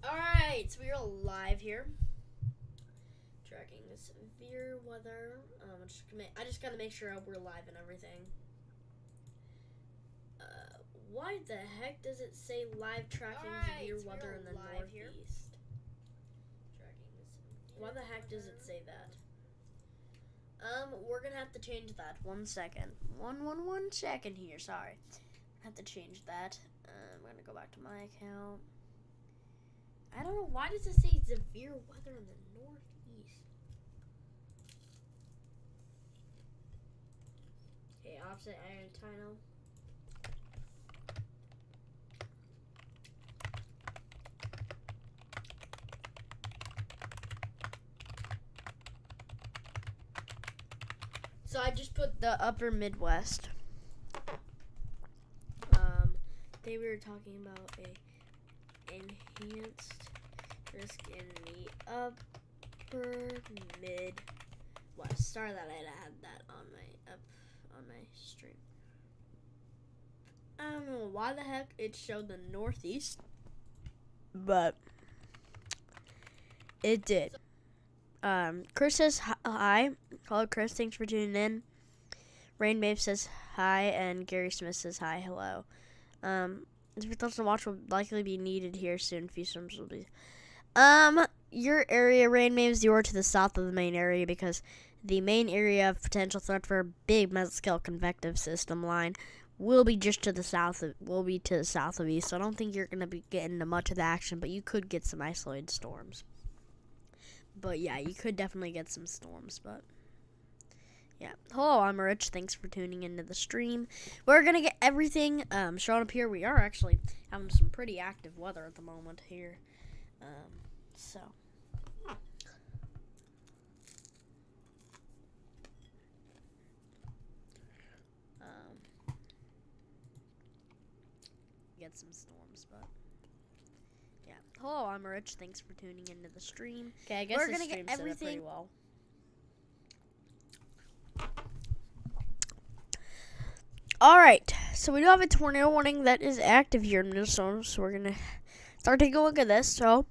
Alright, so we are live here. Tracking severe weather. I just gotta make sure we're live and everything. Why the heck does it say live tracking severe weather in the northeast? Why the heck does it say that? We're gonna have to change that. 1 second. One second here, sorry. I have to change that. I'm gonna go back to my account. I don't know, why does it say severe weather in the northeast? Okay, opposite iron tunnel. So I just put the upper Midwest. Today we were talking about a enhanced risk in the upper Midwest. Sorry that I had that on my stream. I don't know why the heck it showed the Northeast, but it did. Chris says hi. Hello, Chris. Thanks for tuning in. Rain Maeve says hi, and Gary Smith says hi. Hello. If thoughts to watch will likely be needed here soon. Few storms will be. Your area, Rain Maves, you are to the south of the main area because the main area of potential threat for a big mesoscale convective system line will be just to the south. Will be to the south of you. So I don't think you're gonna be getting into much of the action, but you could get some isolated storms. But yeah, you could definitely get some storms, but yeah. Hello, I'm Rich. Thanks for tuning into the stream. We're going to get everything shown up here. We are actually having some pretty active weather at the moment here. Get some storms, but yeah. Hello, I'm Rich. Thanks for tuning into the stream. Okay, I guess we're going to get everything pretty well. Alright, so we do have a tornado warning that is active here in Minnesota, so we're going to start taking a look at this. So,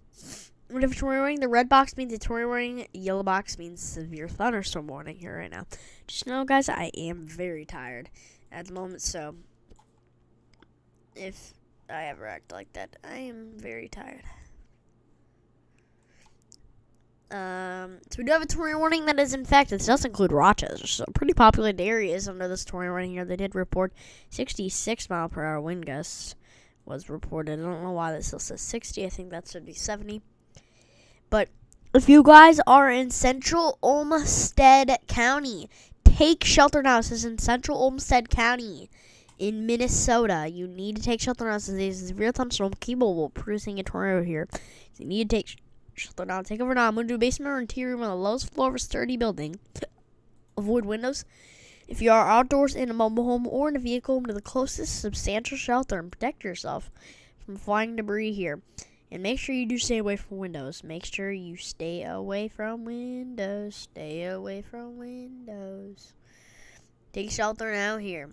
we have a tornado warning. The red box means a tornado warning. Yellow box means severe thunderstorm warning here right now. Just know, guys, I am very tired at the moment, so if I ever act like that, I am very tired. So we do have a tornado warning that is in fact, this does include Rochester, so pretty populated areas under this tornado warning here. They did report 66 mile per hour wind gusts was reported. I don't know why this still says 60. I think that should be 70. But if you guys are in central Olmsted County, take shelter now. This is in central Olmsted County in Minnesota. You need to take shelter now. This is a severe thunderstorm capable of producing a tornado here. So you need to take shelter now. Take over now. I'm going to do a basement or interior room on the lowest floor of a sturdy building. Avoid windows. If you are outdoors in a mobile home or in a vehicle, to the closest substantial shelter and protect yourself from flying debris here. And make sure you do stay away from windows. Make sure you stay away from windows. Stay away from windows. Take shelter now here.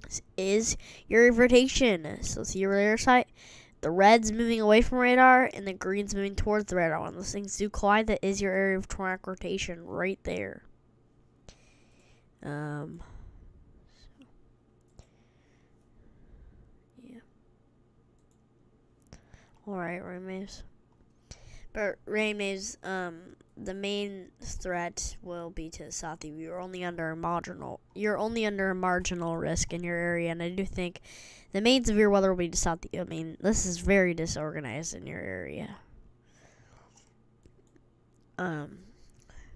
This is your rotation. So see your radar site. The red's moving away from radar, and the green's moving towards the radar. When those things do collide, that is your area of tornadic rotation right there. Yeah. Alright, Rain Maves. But Rain Maves, the main threat will be to the south of you. You're only under a marginal risk in your area, and I do think the main severe weather will be to south of you. I mean, this is very disorganized in your area.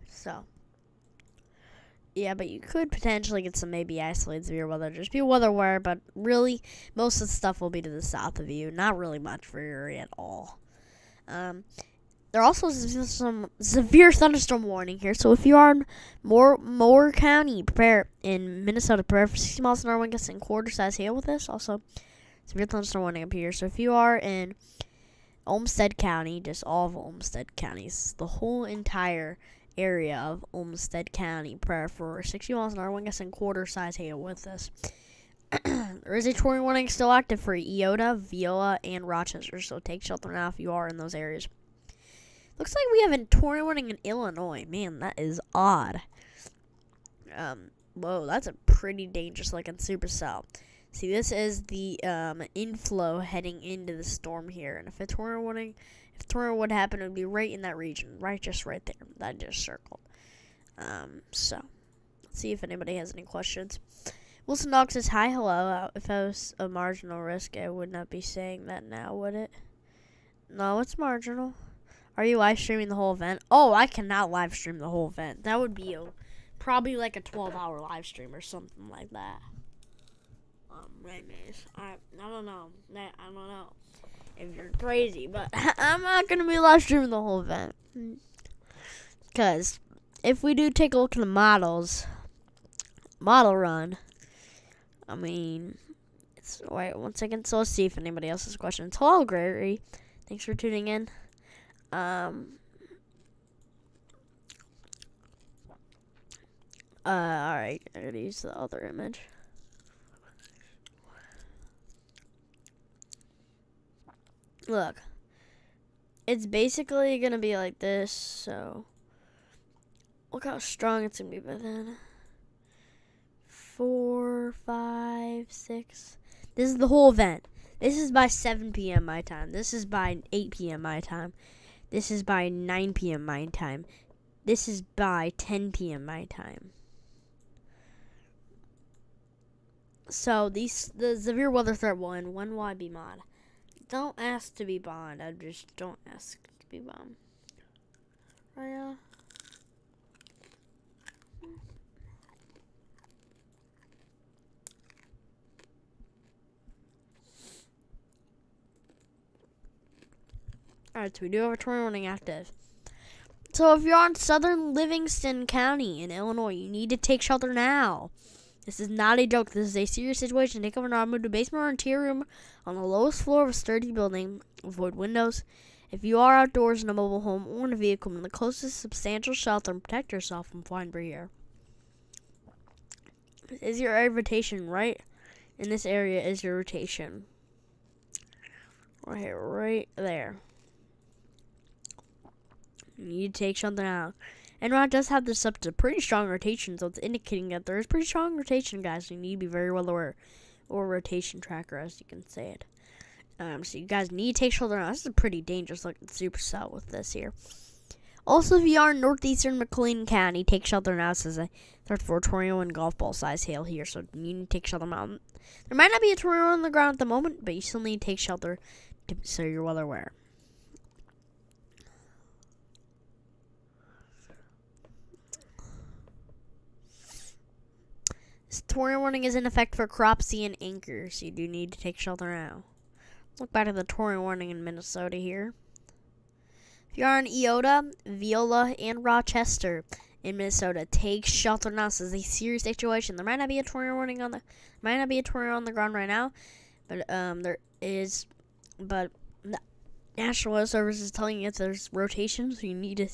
So yeah, but you could potentially get some maybe isolated severe weather. Just be weather aware, but really, most of the stuff will be to the south of you. Not really much for your area at all. There also is some severe thunderstorm warning here. So if you are in Moore County, prepare in Minnesota, prepare for 60 miles an hour wind gusts and quarter-size hail with this. Also, severe thunderstorm warning up here. So if you are in Olmsted County, just all of Olmsted counties, the whole entire area of Olmsted County, prepare for 60 miles an hour wind gusts and quarter-size hail with this. There is a tornado warning still active for Iota, Viola, and Rochester, so take shelter now if you are in those areas. Looks like we have a tornado warning in Illinois. Man, that is odd. Whoa, that's a pretty dangerous looking supercell. See, this is the inflow heading into the storm here, and if a tornado would happen, it would be right in that region, just right there. That I just circled. So let's see if anybody has any questions. Wilson Dog says, hi, hello. If I was a marginal risk, I would not be saying that now, would it? No, it's marginal. Are you live streaming the whole event? Oh, I cannot live stream the whole event. That would be probably like a 12-hour live stream or something like that. I don't know. I don't know if you're crazy, but I'm not going to be live streaming the whole event. Because if we do take a look at the model run, I mean, wait 1 second. So let's see if anybody else has questions. Hello, Gregory. Thanks for tuning in. Alright, I gotta use the other image. Look. It's basically gonna be like this, so look how strong it's gonna be by then. 4, 5, 6. This is the whole event. This is by 7 p.m. my time. This is by 8 p.m. my time. This is by 9 p.m. my time. This is by 10 p.m. my time. So the severe weather threat one. When will I be mod? Don't ask to be bond. I just don't ask to be bond. Oh yeah. Alright, so we do have a tornado warning active. So if you're on southern Livingston County in Illinois, you need to take shelter now. This is not a joke. This is a serious situation. Take cover now. Move to basement or interior room on the lowest floor of a sturdy building. Avoid windows. If you are outdoors in a mobile home or in a vehicle, in the closest substantial shelter and protect yourself from flying debris here. Is your area of rotation right? In this area is your rotation. Right there. You need to take something out. And Rod does have this up to pretty strong rotation, so it's indicating that there is pretty strong rotation, guys. So you need to be very well aware. Or rotation tracker, as you can say it. So you guys need to take shoulder out. This is a pretty dangerous looking supercell with this here. Also, if you are in northeastern McLean County, take shelter now. It says a threat for a tornado and golf ball size hail here, so you need to take shelter now. There might not be a tornado on the ground at the moment, but you still need to take shelter so you're well aware. This tornado warning is in effect for Cropsey and Anchor, so you do need to take shelter now. Let's look back at the tornado warning in Minnesota here. If you are in Iota, Viola, and Rochester in Minnesota, take shelter now. This is a serious situation. There might not be a tornado warning on the ground right now, but there is. But the National Weather Service is telling you if there's rotation, so you need to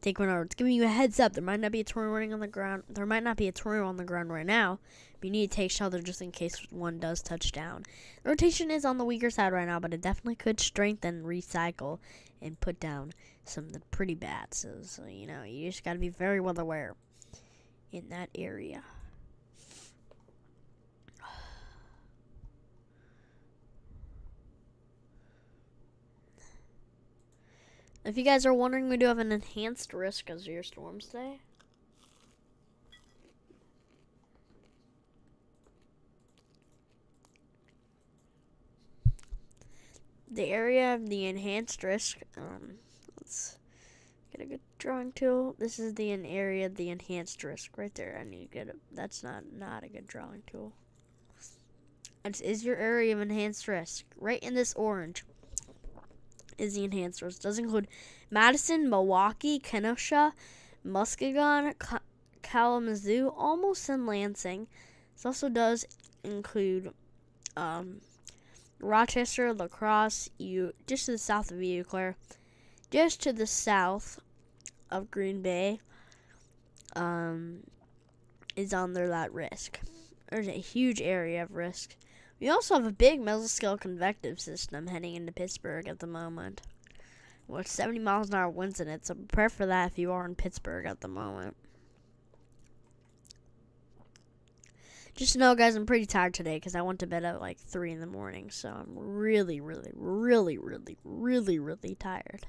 take one out. It's giving you a heads up. There might not be a tornado warning on the ground. There might not be a tornado on the ground right now. But you need to take shelter just in case one does touch down. The rotation is on the weaker side right now, but it definitely could strengthen, recycle, and put down something pretty bad. So you know, you just got to be very well aware in that area. If you guys are wondering, we do have an enhanced risk of severe storms today. The area of the enhanced risk, let's get a good drawing tool. This is the area of the enhanced risk right there. I need to get it. That's not a good drawing tool. This is your area of enhanced risk. Right in this orange is the enhanced risk. It does include Madison, Milwaukee, Kenosha, Muskegon, Kalamazoo, almost in Lansing. This also does include Rochester, La Crosse, just to the south of Eau Claire, just to the south of Green Bay, is under that risk. there's a huge area of risk. We also have a big mesoscale convective system heading into Pittsburgh at the moment, with 70 miles an hour winds in it, so prepare for that if you are in Pittsburgh at the moment. Just know, guys, I'm pretty tired today because I went to bed at like 3 in the morning, so I'm really, really, really, really, really, really tired.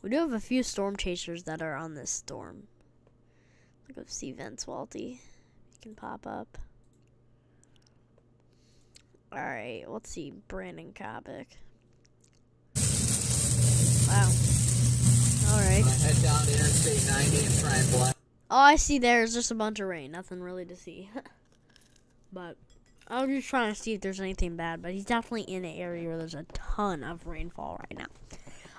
We do have a few storm chasers that are on this storm. Look up see vents, Walty. You can pop up. Alright, let's see. Brandon Kopic. Wow. Alright. Head down to Interstate 90 and try and block. All I see there is just a bunch of rain. Nothing really to see. But I was just trying to see if there's anything bad. But he's definitely in an area where there's a ton of rainfall right now.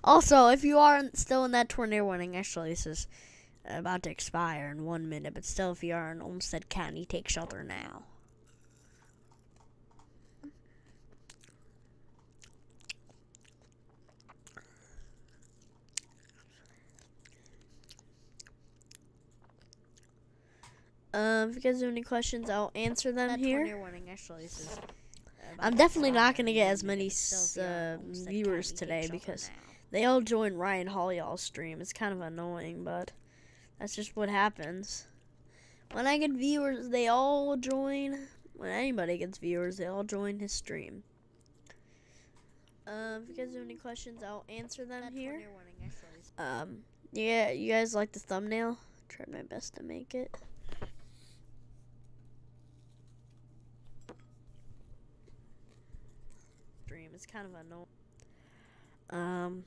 Also, if you are still in that tornado warning, actually this is about to expire in 1 minute. But still, if you are in Olmsted County, take shelter now. If you guys have any questions, I'll answer them here. Warning, actually, this is I'm definitely not going to get as many viewers today because they all join Ryan Holleyall's stream. It's kind of annoying, but that's just what happens. When I get viewers, they all join. When anybody gets viewers, they all join his stream. If you guys have any questions, I'll answer them here. Yeah, you guys like the thumbnail? Tried my best to make it. It's kind of annoying.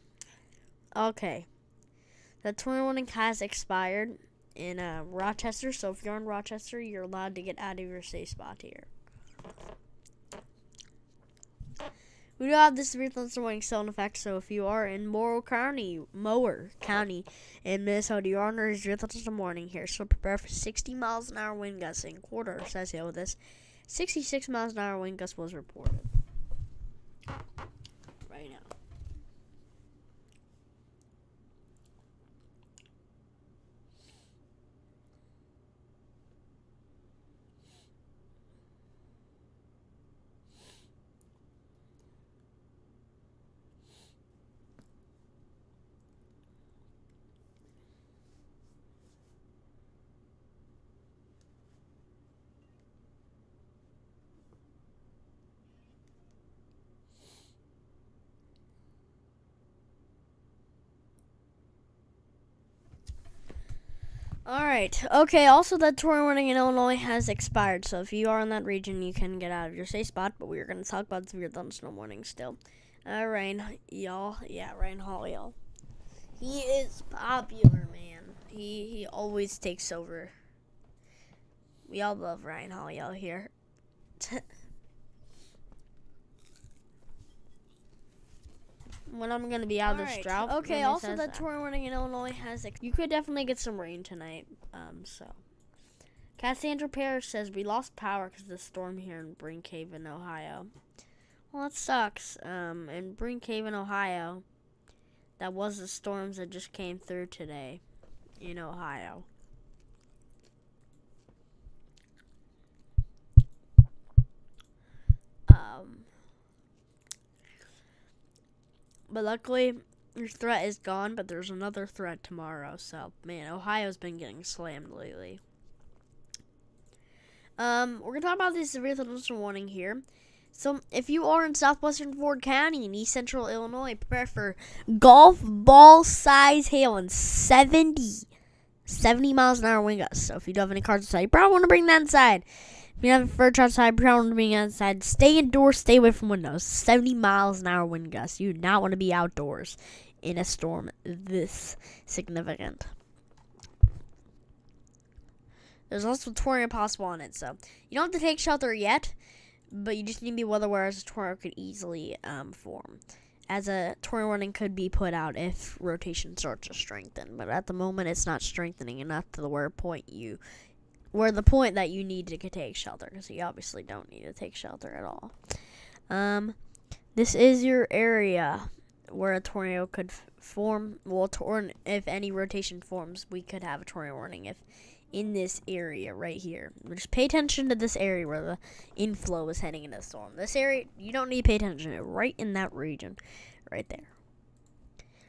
Okay. The tornado warning has expired in Rochester, so if you're in Rochester, you're allowed to get out of your safe spot here. We do have this severe thunderstorm warning still in effect, so if you are in Mower County in Minnesota, you are under a severe thunderstorm warning here, so prepare for 60 miles an hour wind gusts. In quarter says here with this, 66 miles an hour wind gust was reported. Right now. Alright, okay, also that tornado warning in Illinois has expired, so if you are in that region, you can get out of your safe spot, but we are going to talk about severe thunderstorm warning still. Ryan, y'all, yeah, Ryan Hall, y'all. He is popular, man. He always takes over. We all love Ryan Hall, y'all, here. When I'm going to be out of this drought. Okay, also that tornado warning in Illinois has you could definitely get some rain tonight. So Cassandra Parrish says we lost power because of the storm here in Brinkhaven, Ohio. Well, that sucks. In Brinkhaven, Ohio, that was the storms that just came through today in Ohio. But luckily, your threat is gone, but there's another threat tomorrow. So, man, Ohio's been getting slammed lately. We're going to talk about this severe thunderstorm warning here. So, if you are in southwestern Ford County in east central Illinois, prepare for golf ball size hail and 70 miles an hour wind gusts. So, if you don't have any cars inside, you probably want to bring that inside. If you have a furniture outside, you probably want to bring it outside. Stay indoors, stay away from windows. 70 miles an hour wind gusts. You do not want to be outdoors in a storm this significant. There's also a tornado possible on it, so you don't have to take shelter yet, but you just need to be well aware as a tornado could easily form. As a tornado warning could be put out if rotation starts to strengthen, but at the moment it's not strengthening enough to the point that you need to take shelter, because you obviously don't need to take shelter at all. This is your area where a tornado could form. Well, if any rotation forms, we could have a tornado warning. If in this area right here. Just pay attention to this area where the inflow is heading into the storm. This area, you don't need to pay attention to it. Right in that region. Right there.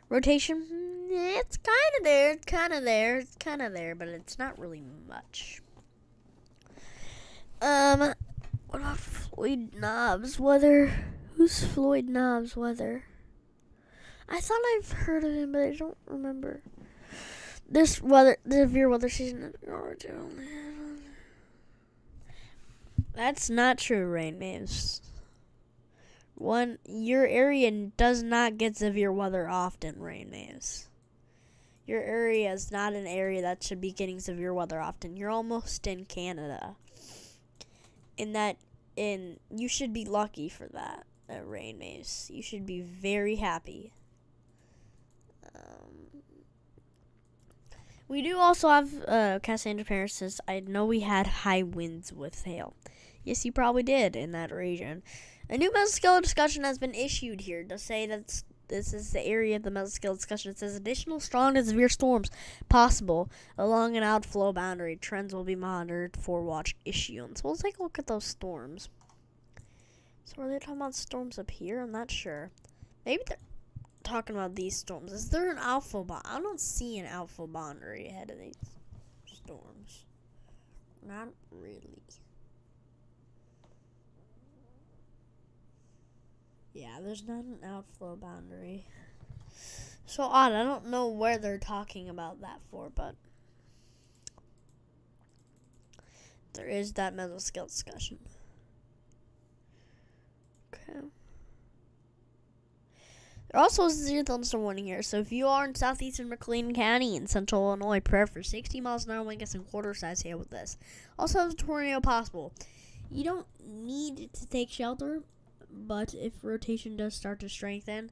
Rotation, it's kind of there. It's kind of there. It's kind of there, but it's not really much. What about Floyd Knobs weather? Who's Floyd Knobs weather? I thought I've heard of him, but I don't remember. This severe weather season. That's not true, Rain Maves. Your area does not get severe weather often, Rain Maves. Your area is not an area that should be getting severe weather often. You're almost in Canada. You should be lucky for that, Rain Maves. You should be very happy. We do also have, Cassandra Parrish says, I know we had high winds with hail. Yes, you probably did in that region. A new mesoscale discussion has been issued here to say that this is the area of the mesoscale discussion. It says additional strong and severe storms possible along an outflow boundary. Trends will be monitored for watch issuance. We'll take a look at those storms. So are they talking about storms up here? I'm not sure. Maybe they're talking about these storms. Is there an outflow boundary? I don't see an outflow boundary ahead of these storms. Not really. Yeah, there's not an outflow boundary. So odd. I don't know where they're talking about that for, but there is that mesoscale discussion. Okay. There also is a severe thunderstorm warning here, so if you are in southeastern McLean County in central Illinois, prepare for 60 miles an hour wind gusts and quarter-size hail with this. Also has a tornado possible. You don't need to take shelter, but if rotation does start to strengthen,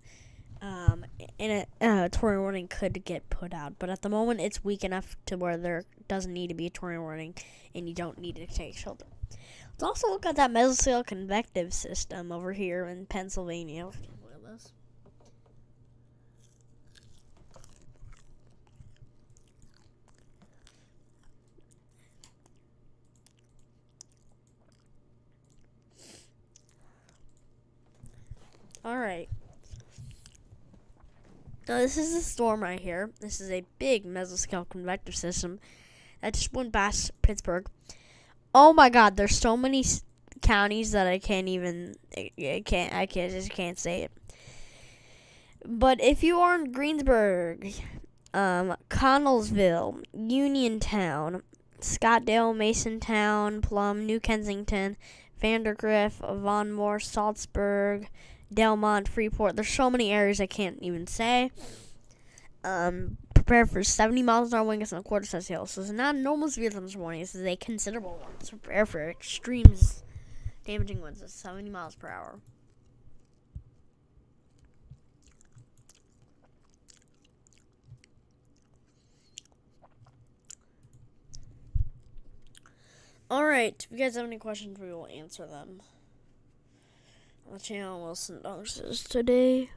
and a tornado warning could get put out. But at the moment, it's weak enough to where there doesn't need to be a tornado warning, and you don't need to take shelter. Let's also look at that mesoscale convective system over here in Pennsylvania. Look at this. Alright. Now this is a storm right here. This is a big mesoscale convective system that just went past Pittsburgh. Oh my god, there's so many counties that I just can't say it. But if you are in Greensburg, Connellsville, Uniontown, Scottdale, Masontown, Plum, New Kensington, Vandergrift, Von Moore, Salzburg, Delmont, Freeport. There's so many areas I can't even say. Prepare for 70 miles an hour wind gusts and a quarter-size hail. So it's not a normal severe thunderstorm warning. This is a considerable one. So prepare for extreme damaging winds at 70 miles per hour. Alright, if you guys have any questions, we will answer them. The channel Wilson Dog says today.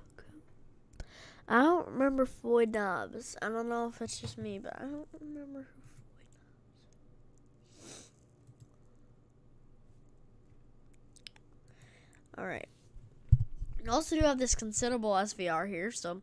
I don't remember Floyd Knobs. I don't know if it's just me, but I don't remember who Floyd Knobs. Alright. We also do have this considerable SVR here, so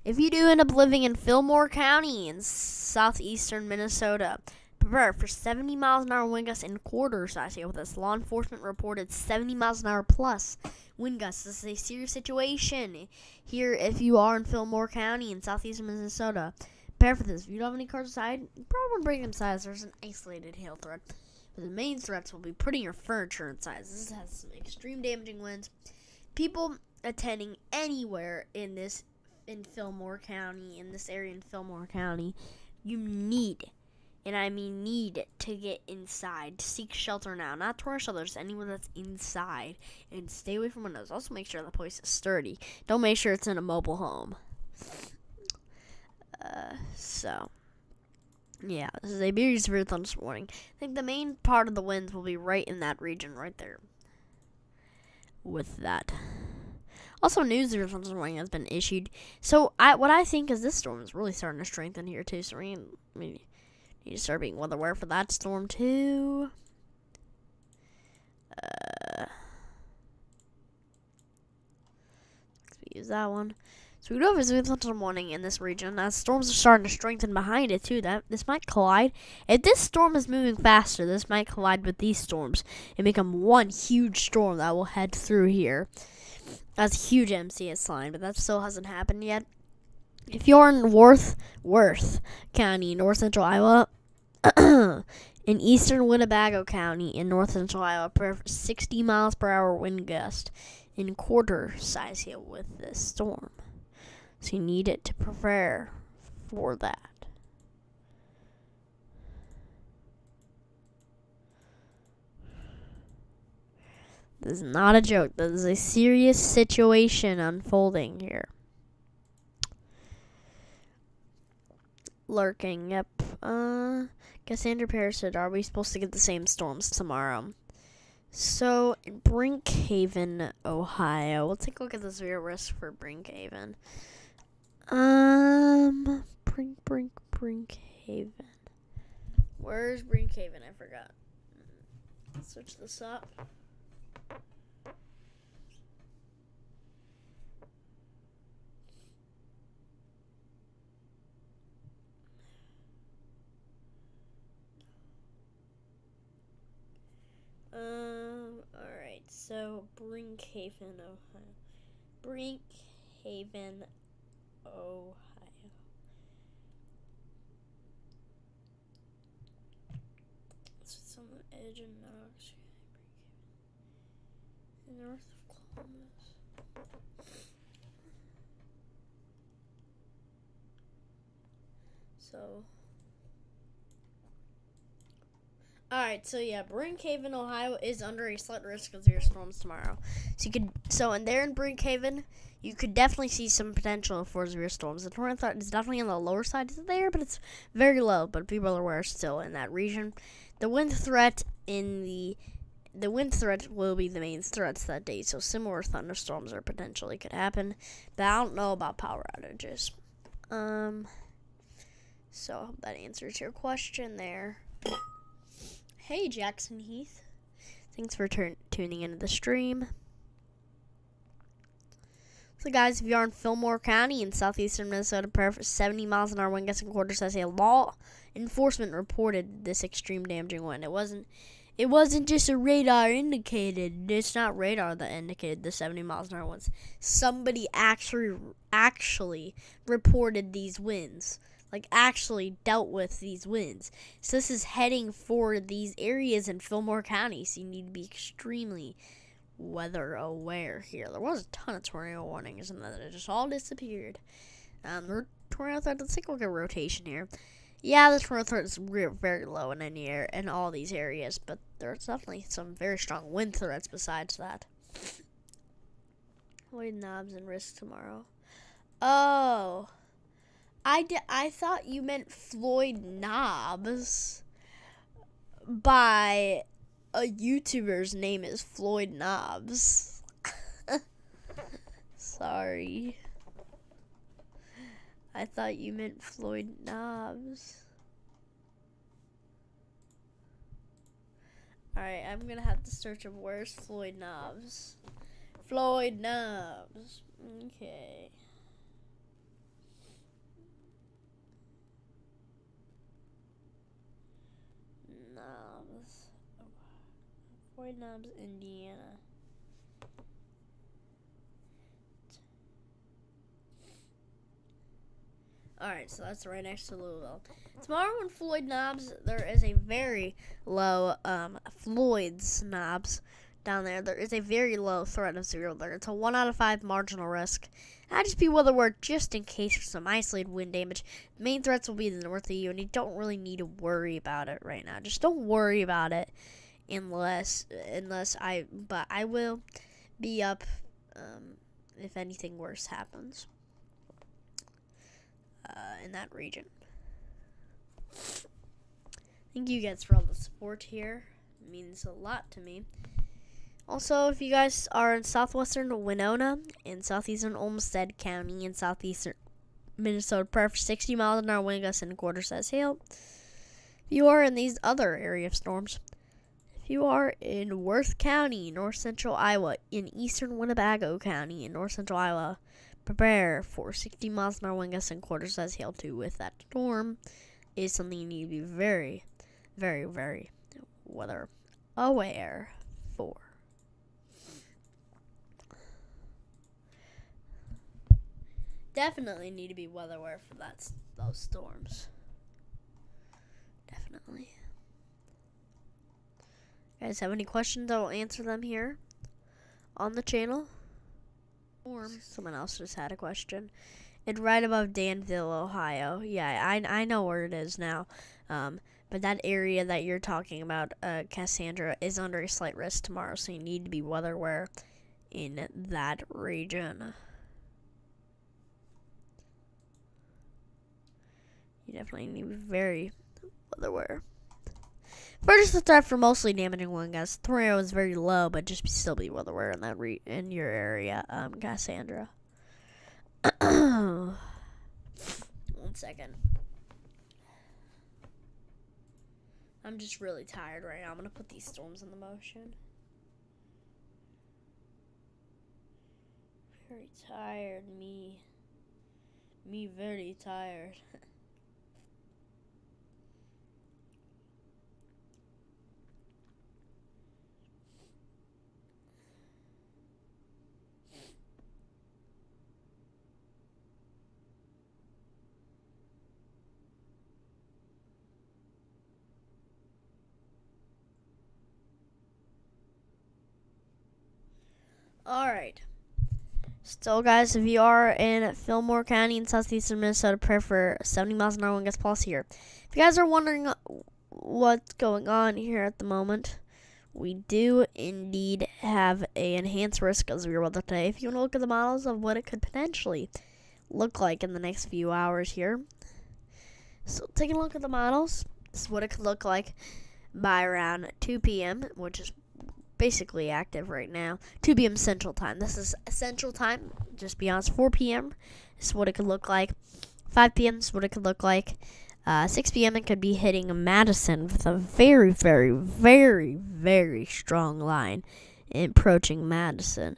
if you do end up living in Fillmore County in southeastern Minnesota, prepare for 70 miles an hour wind gusts and quarter-size hail with this. Law enforcement reported 70 miles an hour plus wind gusts. This is a serious situation here if you are in Fillmore County in southeastern Minnesota. Prepare for this. If you don't have any cars inside, you probably want to bring them inside. There's an isolated hail threat. But the main threats will be putting your furniture inside. This has some extreme damaging winds. People attending anywhere in Fillmore County, in this area in Fillmore County, you need, and I mean need, to get inside. Seek shelter now. Not tourist shelters, anyone that's inside. And stay away from windows. Also make sure the place is sturdy. Don't make sure it's in a mobile home. Yeah, this is a very severe thunderstorm warning. I think the main part of the winds will be right in that region, right there. With that. Also, news severe thunderstorm warning has been issued. So, what I think is this storm is really starting to strengthen here, too. So, we need Need to start being weather aware for that storm too. Let's use that one. So we do have a smooth until morning in this region. As storms are starting to strengthen behind it too. This might collide. If this storm is moving faster, this might collide with these storms and become one huge storm that will head through here. That's a huge MCS line, but that still hasn't happened yet. If you're in Worth County, north central Iowa, in eastern Winnebago County in north central Iowa, prepare for 60 miles per hour wind gust in quarter size hail with this storm. So you need it to prepare for that. This is not a joke. This is a serious situation unfolding here. Lurking, yep. Cassandra Paris said, are we supposed to get the same storms tomorrow? So, in Brinkhaven, Ohio, we'll take a look at the severe risk for Brinkhaven. Brinkhaven. Where's Brinkhaven? I forgot. Let's switch this up. Alright, so Brinkhaven, Ohio. Brinkhaven, Ohio. So it's on the edge of Knox. North of Columbus. So. Alright, so yeah, Brinkhaven, Ohio is under a slight risk of severe storms tomorrow. And there in Brinkhaven, you could definitely see some potential for severe storms. The tornado threat is definitely on the lower side there, but it's very low, but people are aware still in that region. The wind threat will be the main threats that day, so similar thunderstorms are potentially could happen. But I don't know about power outages. So I hope that answers your question there. Hey, Jackson Heath. Thanks for tuning into the stream. So, guys, if you are in Fillmore County in southeastern Minnesota, prepare for 70 miles an hour wind gusts and quarters as a law enforcement reported this extreme damaging wind. It wasn't just a radar indicated. It's not radar that indicated the 70 miles an hour winds. Somebody actually reported these winds. Actually dealt with these winds. So this is heading for these areas in Fillmore County, so you need to be extremely weather aware here. There was a ton of tornado warnings, and then it just all disappeared. The tornado threat, let's take a look at rotation here. Yeah, the tornado threat is very low in all these areas, but there's definitely some very strong wind threats besides that. Lloyd Knobs and risk tomorrow. Oh. I thought you meant Floyd Knobs by a YouTuber's name is Floyd Knobs. Sorry. I thought you meant Floyd Knobs. Alright, I'm gonna have to search of where's Floyd Knobs. Floyd Knobs. Okay. Floyd Knobs, Indiana. Alright, so that's right next to Louisville. Tomorrow in Floyd Knobs, there is a very low, Floyd's Knobs down there. There is a very low threat of severe weather. It's a 1 out of 5 marginal risk. I'd just be weather aware just in case for some isolated wind damage. The main threats will be the north of you, and you don't really need to worry about it right now. Just don't worry about it unless I will be up if anything worse happens in that region. Thank you guys for all the support here. It means a lot to me. Also, if you guys are in southwestern Winona, in southeastern Olmsted County, in southeastern Minnesota, prepare for 60 miles an hour wind gusts and quarter size hail. If you are in these other area of storms, if you are in Worth County, north central Iowa, in eastern Winnebago County, in north central Iowa, prepare for 60 miles an hour wind gusts and quarter size hail too with that storm. Is something you need to be very, very, very weather aware for. Definitely need to be weather aware for those storms. Definitely. Guys, have any questions? I will answer them here on the channel. Or someone else just had a question. It's right above Danville, Ohio. Yeah, I know where it is now. But that area that you're talking about, Cassandra, is under a slight risk tomorrow, so you need to be weather aware in that region. You definitely need to be very weather aware. First, the threat for mostly damaging wind gusts. Tornado is very low, but just still be weather aware in that in your area, Cassandra. 1 second. I'm just really tired right now. I'm gonna put these storms in the motion. Very tired, me very tired. Alright. Still, guys, if you are in Fillmore County in southeastern Minnesota, prepare for 70 miles an hour wind gusts plus here. If you guys are wondering what's going on here at the moment, we do indeed have an enhanced risk of severe weather today. If you want to look at the models of what it could potentially look like in the next few hours here. So, taking a look at the models, this is what it could look like by around 2 p.m., which is basically active right now. 2 p.m. Central Time. This is Central Time, just beyond 4 p.m. This is what it could look like. 5 p.m. is what it could look like. 6 p.m. it could be hitting Madison with a very, very, very, very strong line approaching Madison.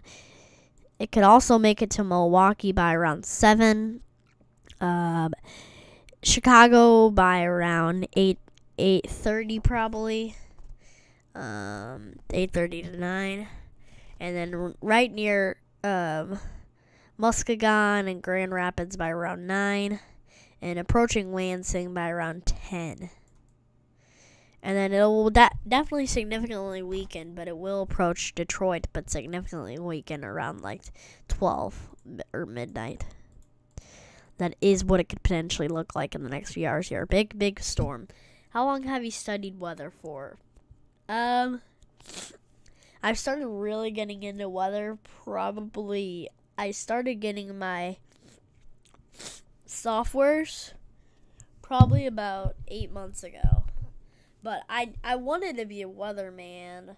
It could also make it to Milwaukee by around 7. Chicago by around 8:30 probably. 8:30 to 9, and then right near Muskegon and Grand Rapids by around 9, and approaching Lansing by around 10. And then it will definitely significantly weaken, but it will approach Detroit, but significantly weaken around like 12 or midnight. That is what it could potentially look like in the next few hours here. Big, big storm. How long have you studied weather for? I've started really getting into weather probably. I started getting my softwares probably about 8 months ago. But I wanted to be a weatherman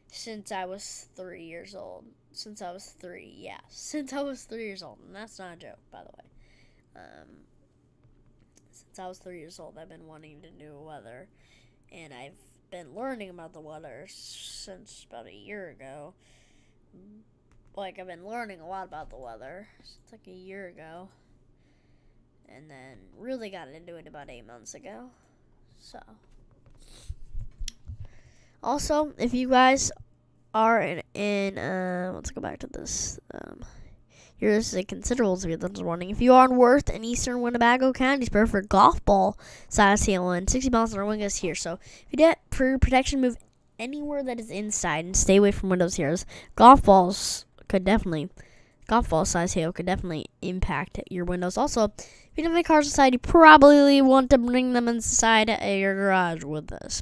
since I was 3 years old. Since I was 3 years old. And that's not a joke, by the way. Since I was 3 years old, I've been wanting to do weather. And I've been learning about the weather since about a year ago. Like, I've been learning a lot about the weather since like a year ago. And then really got into it about 8 months ago. So. Also, if you guys are in let's go back to this. Here is a considerable severe warning. If you are in Worth and eastern Winnebago counties, prepare for golf ball size hail and 60 miles an hour wind gusts here. So, if you get for your protection, move anywhere that is inside and stay away from windows here. Golf ball size hail could definitely impact your windows. Also, if you don't have any cars inside, you probably want to bring them inside your garage with this.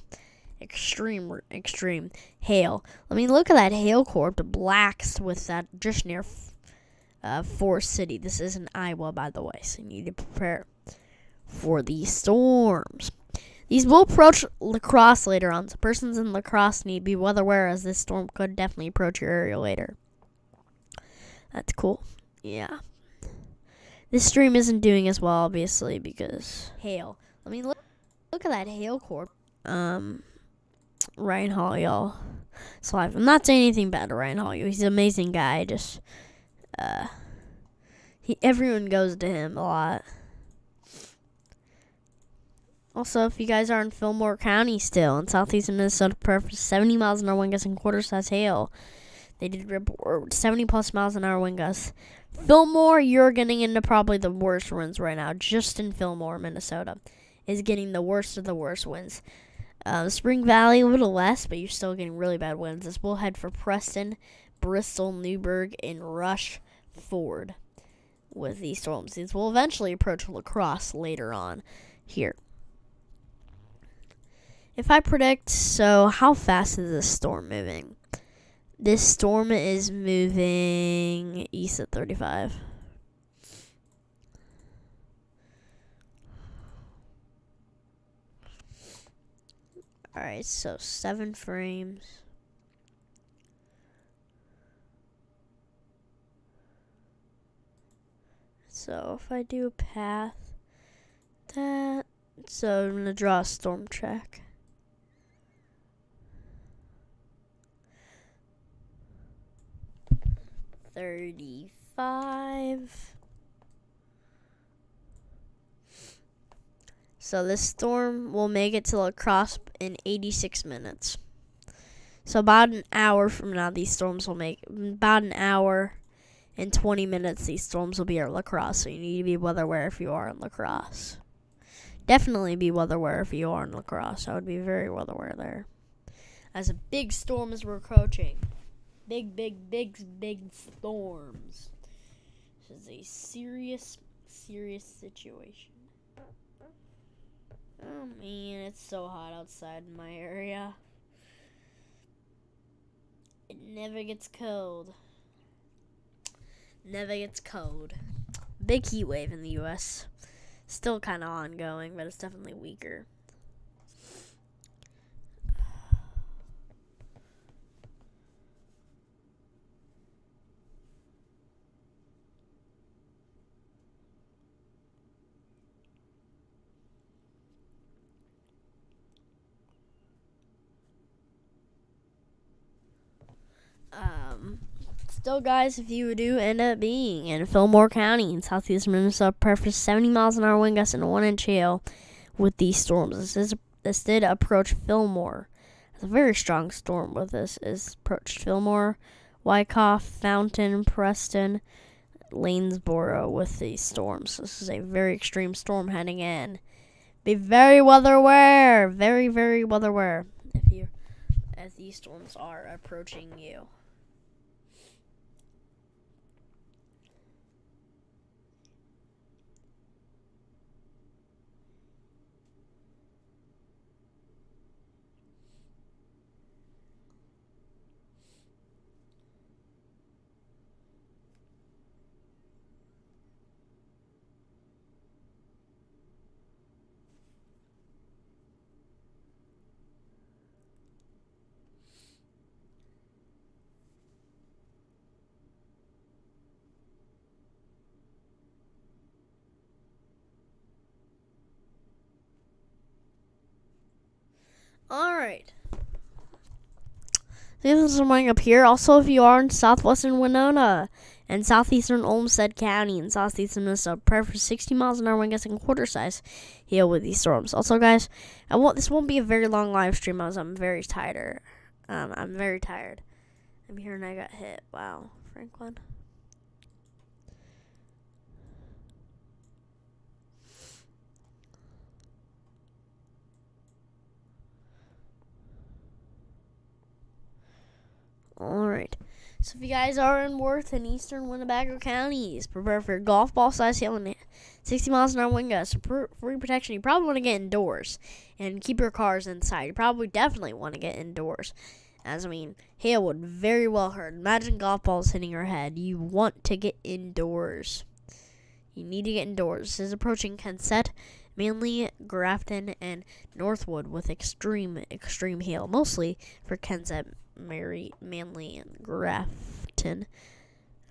Extreme hail. I mean, look at that hail core, the blacks with that just near Forest City. This is in Iowa, by the way, so you need to prepare for these storms. These will approach La Crosse later on, so persons in La Crosse need to be weather aware as this storm could definitely approach your area later. That's cool. Yeah. This stream isn't doing as well, obviously, because hail. Let me look. Look at that hail core. Ryan Hall, y'all. It's live. I'm not saying anything bad to Ryan Hall. He's an amazing guy. Just, everyone goes to him a lot. Also, if you guys are in Fillmore County still in southeastern Minnesota, for 70 miles an hour wind gusts and quarter-size hail. They did report 70-plus miles an hour wind gusts. Fillmore, you're getting into probably the worst winds right now. Just in Fillmore, Minnesota, is getting the worst of the worst winds. Spring Valley, a little less, but you're still getting really bad winds. This will head for Preston, Bristol, Newburgh, and Rushford with these storms. These will eventually approach La Crosse later on here. If I predict, so how fast is this storm moving? This storm is moving east at 35. Alright, so 7 frames. So if I do a path, so I'm going to draw a storm track. $35. So this storm will make it to La Crosse in 86 minutes. So about an hour from now, these storms will make about an hour and 20 minutes. These storms will be at La Crosse. So you need to be weather aware if you are in La Crosse. Definitely be weather aware if you are in La Crosse. I would be very weather aware there, as a big storm is approaching. Big storms. This is a serious situation. Oh man, it's so hot outside in my area. It never gets cold. Big heat wave in the U.S. Still kind of ongoing, but it's definitely weaker. Still, guys, if you do end up being in Fillmore County in southeastern Minnesota, prepare 70 miles an hour wind gusts and a 1-inch hail with these storms. This did approach Fillmore. It's a very strong storm with this. Is approached Fillmore, Wyckoff, Fountain, Preston, Lanesboro with these storms. This is a very extreme storm heading in. Be very weather aware. Very weather aware as these storms are approaching you. Alright. This is something up here. Also, if you are in southwestern Winona and southeastern Olmsted County and southeastern Minnesota, prepare for 60 miles an hour wind gusts and quarter-size hail with these storms. Also, guys, this won't be a very long live stream as I'm very tired. I'm very tired. I'm here and I got hit. Wow, Franklin. Alright, so if you guys are in Worth and eastern Winnebago counties, prepare for golf ball size hail and 60 miles an hour wind gusts. For protection, you probably want to get indoors and keep your cars inside. You probably definitely want to get indoors, as hail would very well hurt. Imagine golf balls hitting your head. You want to get indoors. You need to get indoors. This is approaching Kensett, Manly, Grafton, and Northwood with extreme hail, mostly for Kensett, Manly, and Grafton.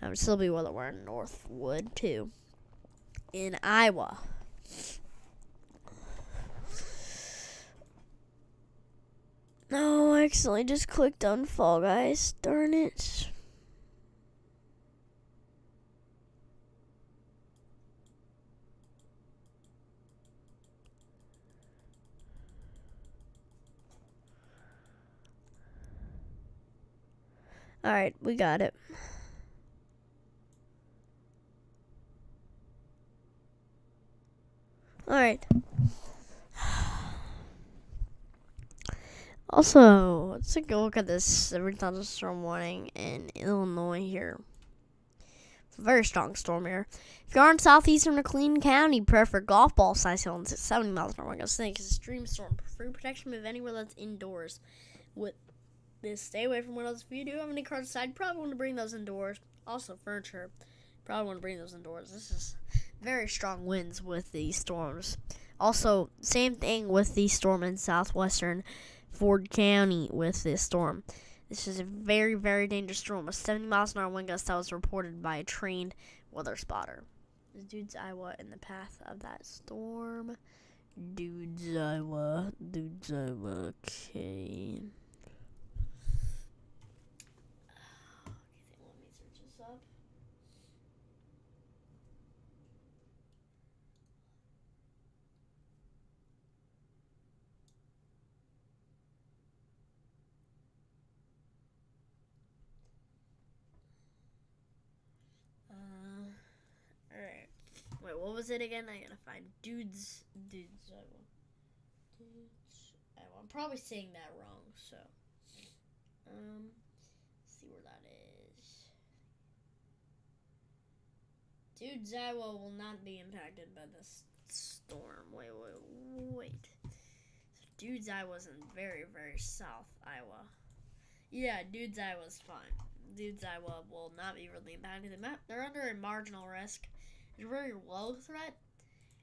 I would still be weather aware in Northwood too. In Iowa, No, I accidentally just clicked on Fall Guys. Darn it. Alright, we got it. Alright. Also, let's take a look at this every thunderstorm warning in Illinois here. It's a very strong storm here. If you are in southeastern McLean County, prepare for golf ball size hail and 70 miles an hour. It's an extreme storm. Free protection of anywhere that's indoors. With this, stay away from windows. If you do have any cars outside, you probably want to bring those indoors. Also, furniture, probably want to bring those indoors. This is very strong winds with these storms. Also, same thing with the storm in southwestern Ford County with this storm. This is a very, very dangerous storm. A 70 miles an hour wind gust that was reported by a trained weather spotter. This dude's Iowa in the path of that storm. Dude's Iowa. Okay. Let me search this up. Alright. Wait, what was it again? I gotta find dudes. I'm probably saying that wrong, so. See where that is. Dudes, Iowa will not be impacted by this storm. Wait. So Dudes, Iowa's in very, very south Iowa. Yeah, Dudes, Iowa's fine. Dudes, Iowa will not be really impacted. They're under a marginal risk. It's a very low threat.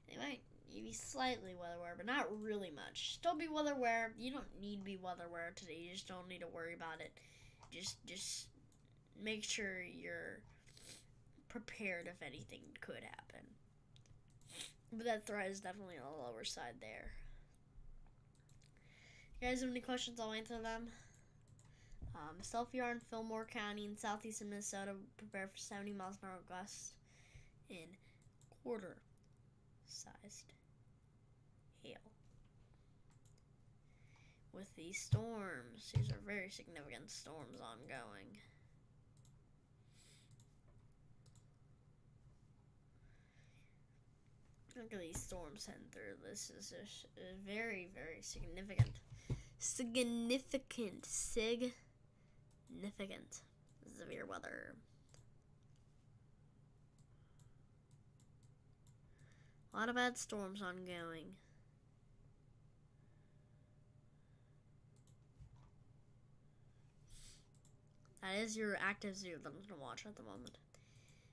They might be slightly weather aware, but not really much. Still be weather aware. You don't need to be weather aware today. You just don't need to worry about it. Just make sure you're prepared if anything could happen. But that threat is definitely on the lower side there. You guys have any questions? I'll answer them. Still, if you are in Fillmore County in southeastern Minnesota, prepare for 70 miles an hour gusts in quarter-sized hail. With these storms, these are very significant storms ongoing. Look at these storms heading through. This is a very, very significant severe weather. A lot of bad storms ongoing. That is your active zero that I'm going to watch at the moment.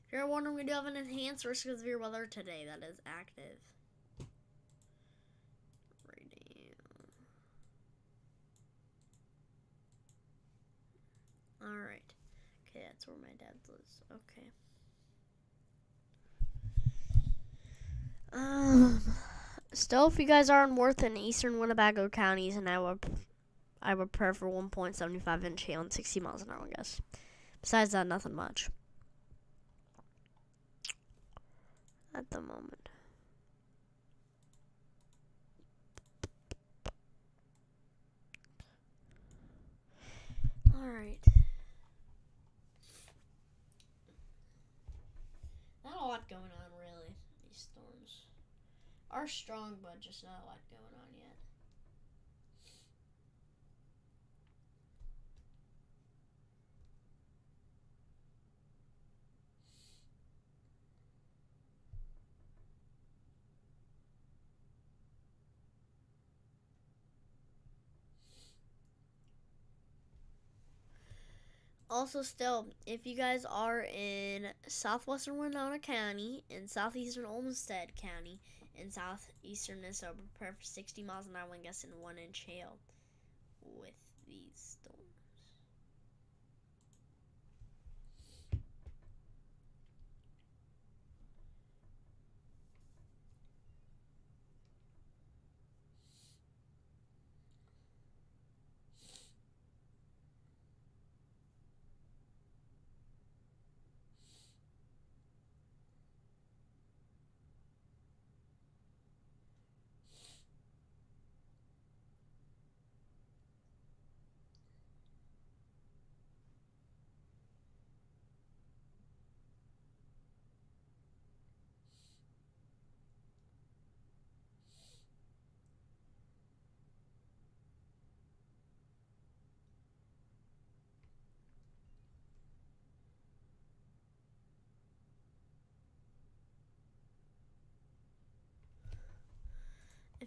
If you're wondering, we do have an enhanced risk of severe weather today. That is active. Alright. Okay, that's where my dad lives. Okay. Still, if you guys are in Worth and eastern Winnebago counties, and I would prepare for 1.75 inch hail and 60 miles an hour, I guess. Besides that, nothing much at the moment. Alright. Not a lot going on, really. These storms are strong, but just not a lot going on yet. Also, still, if you guys are in southwestern Winona County, in southeastern Olmsted County, in southeastern Minnesota, prepare for 60 miles an hour wind gusts and 1 inch hail with these storms.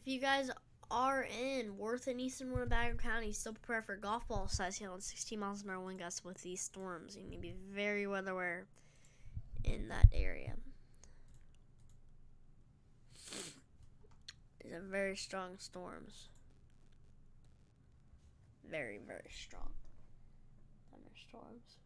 If you guys are in Worth and eastern Winnebago County, still prepare for golf ball size hail and 16 miles an hour wind gusts with these storms. You need to be very weather aware in that area. These are very strong storms. Very, very strong thunderstorms.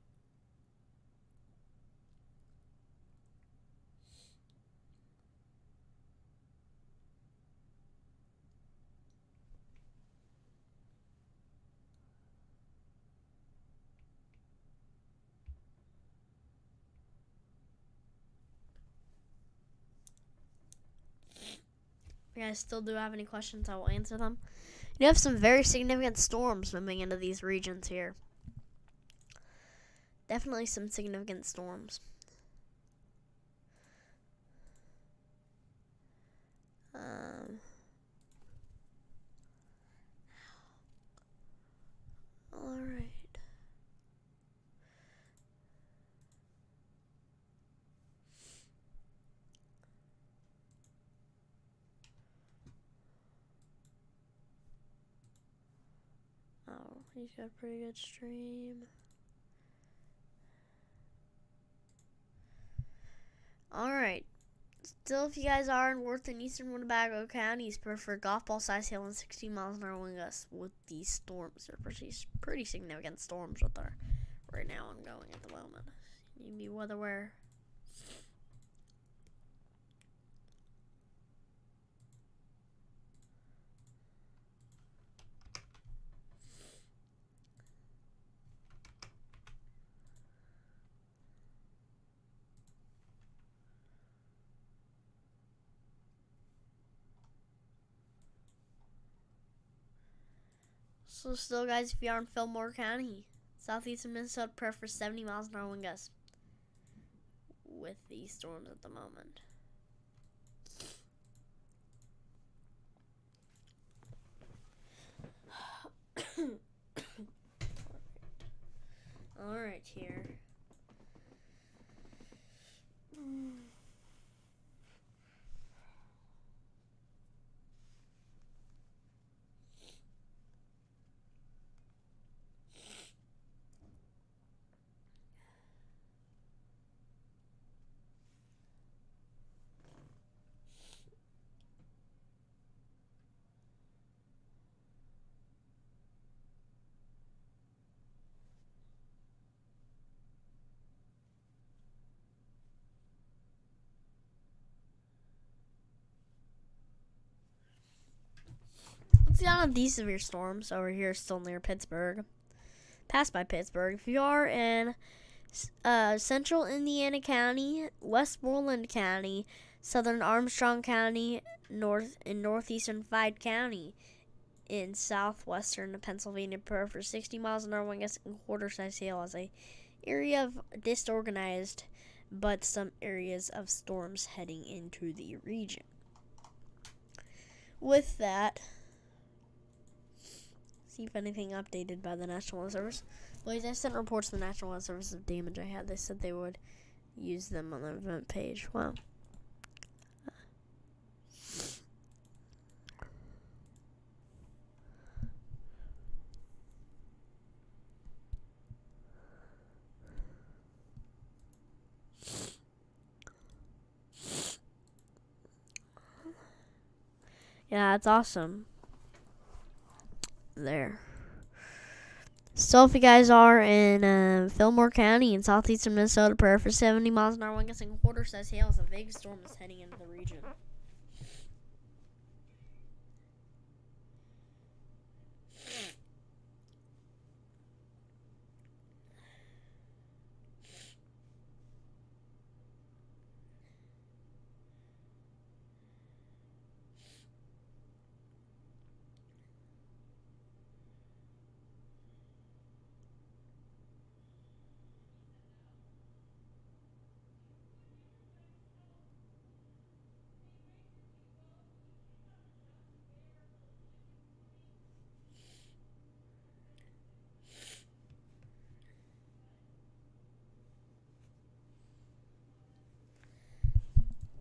If you guys still do have any questions, I will answer them. You have some very significant storms moving into these regions here. Definitely some significant storms. Alright. Oh, he's got a pretty good stream. Alright. Still, if you guys are in Worth and eastern Winnebago counties, prefer golf ball size hail and 16 miles an hour wind gusts with these storms. They're pretty significant storms that are right now ongoing at the moment. You need to be weather aware. So still, guys, if you are in Fillmore County, southeastern Minnesota, prepare for 70 miles an hour wind gusts with these storms at the moment. Alright, here. Let's see on these severe storms over here, still near Pittsburgh. Passed by Pittsburgh. If you are in central Indiana County, Westmoreland County, southern Armstrong County, northeastern Fayette County, in southwestern Pennsylvania, prepare for 60 miles an hour wind gusts and quarter-size hail as a area of disorganized, but some areas of storms heading into the region. With that, see if anything updated by the National Weather Service. Boys, I sent reports to the National Weather Service of damage I had. They said they would use them on the event page. Wow. Yeah, that's awesome. There. So if you guys are in Fillmore County in southeastern Minnesota, prepare for 70 miles an hour wind gusts and quarter-size hail as a big storm is heading into the region.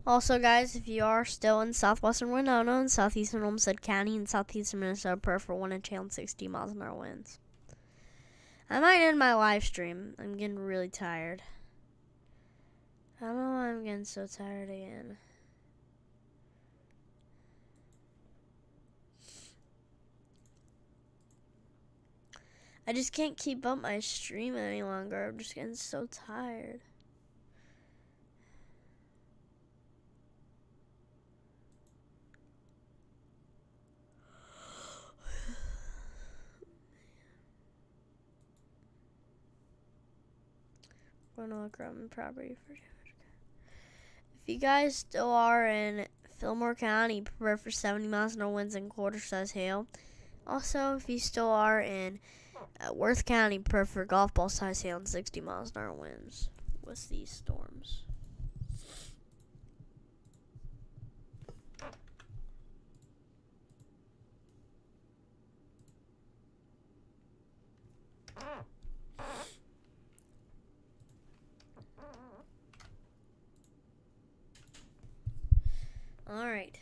Also, guys, if you are still in southwestern Winona and southeastern Olmsted County and southeastern Minnesota, prepare for 1 inch hail and 60 miles an hour winds. I might end my live stream. I'm getting really tired. I don't know why I'm getting so tired again. I just can't keep up my stream any longer. I'm just getting so tired. We're gonna look around the property for damage. If you guys still are in Fillmore County, prepare for 70 miles an hour winds and quarter-size hail. Also, if you still are in Worth County, prepare for golf ball-size hail and 60 miles an hour winds with these storms. All right.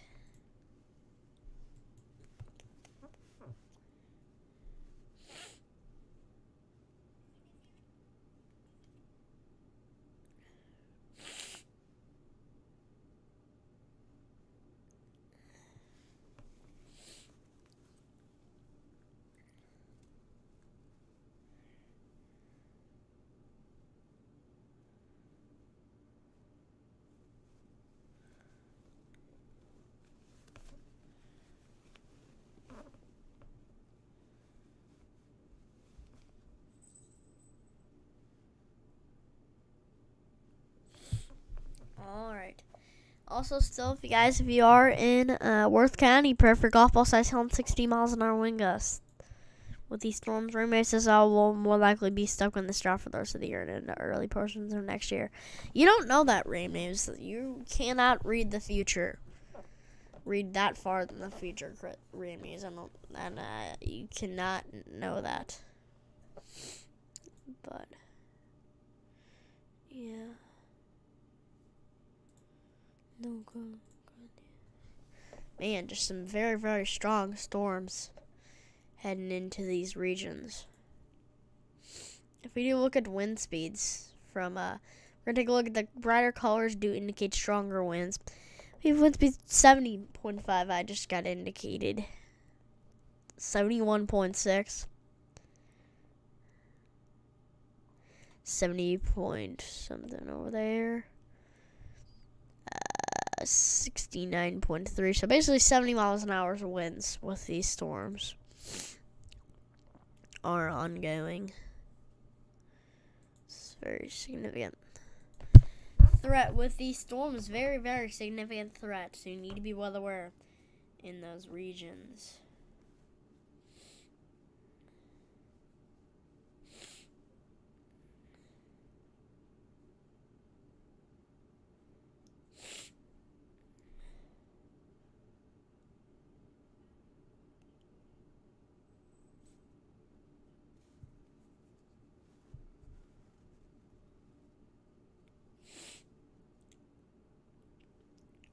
All right. Also, still, if you are in Worth County, prepare for golf ball size hail and 60 miles an hour wind gusts. With these storms, rainmakers will more likely be stuck in this drought for the rest of the year and in the early portions of next year. You don't know that, rainmakers. You cannot read the future. Read that far in the future, rainmakers, and you cannot know that. But yeah. No good. Man, just some very, very strong storms heading into these regions. If we do look at wind speeds from, we're going to take a look at the brighter colors do indicate stronger winds. We have wind speed 70.5, I just got indicated. 71.6. 70 point something over there. 69.3. So basically 70 miles an hour winds with these storms are ongoing. It's very significant threat with these storms. Very, very significant threat. So you need to be well aware in those regions.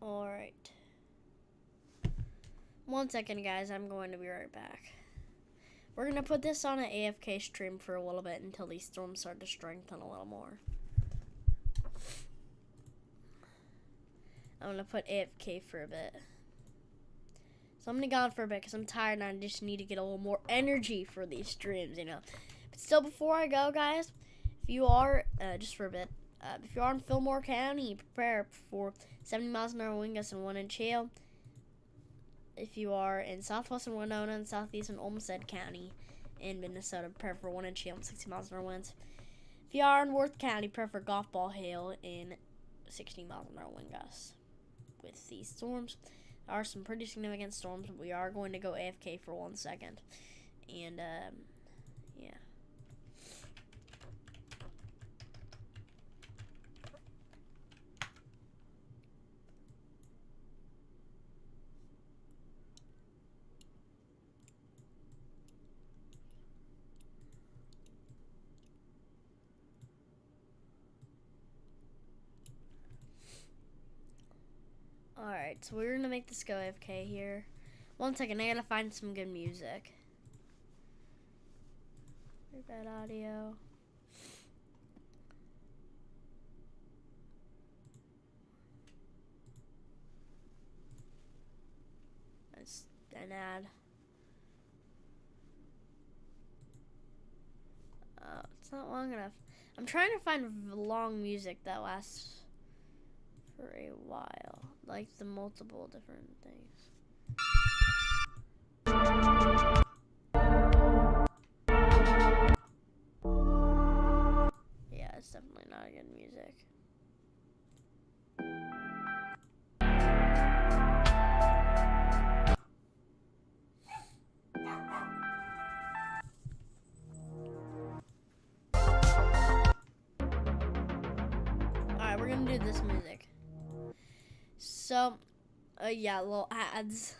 Alright. 1 second, guys. I'm going to be right back. We're going to put this on an AFK stream for a little bit until these storms start to strengthen a little more. I'm going to put AFK for a bit. So I'm going to go on for a bit because I'm tired and I just need to get a little more energy for these streams, you know. But still, before I go, guys, if you are, just for a bit, if you are in Fillmore County, prepare for 70 miles an hour wind gusts and 1 inch hail. If you are in southwestern Winona and southeastern Olmsted County in Minnesota, prepare for 1 inch hail and 60 miles an hour winds. If you are in Worth County, prepare for golf ball hail in 60 miles an hour wind gusts. With these storms, there are some pretty significant storms, but we are going to go AFK for 1 second. And, yeah. Alright, so we're gonna make this go AFK here. 1 second, I gotta find some good music. Very bad audio. That's an ad. It's not long enough. I'm trying to find long music that lasts for a while, like the multiple different things. Yeah, it's definitely not good music. Alright, we're gonna do this music. So, yeah, little ads.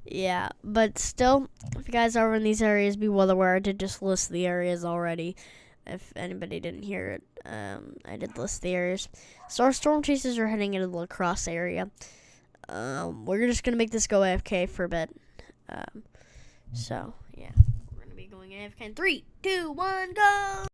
Yeah, but still, if you guys are in these areas, be well aware I did just list the areas already. If anybody didn't hear it, I did list the areas. So our storm chasers are heading into the lacrosse area. We're just gonna make this go AFK for a bit. So yeah, we're gonna be going AFK in 3, 2, 1, go!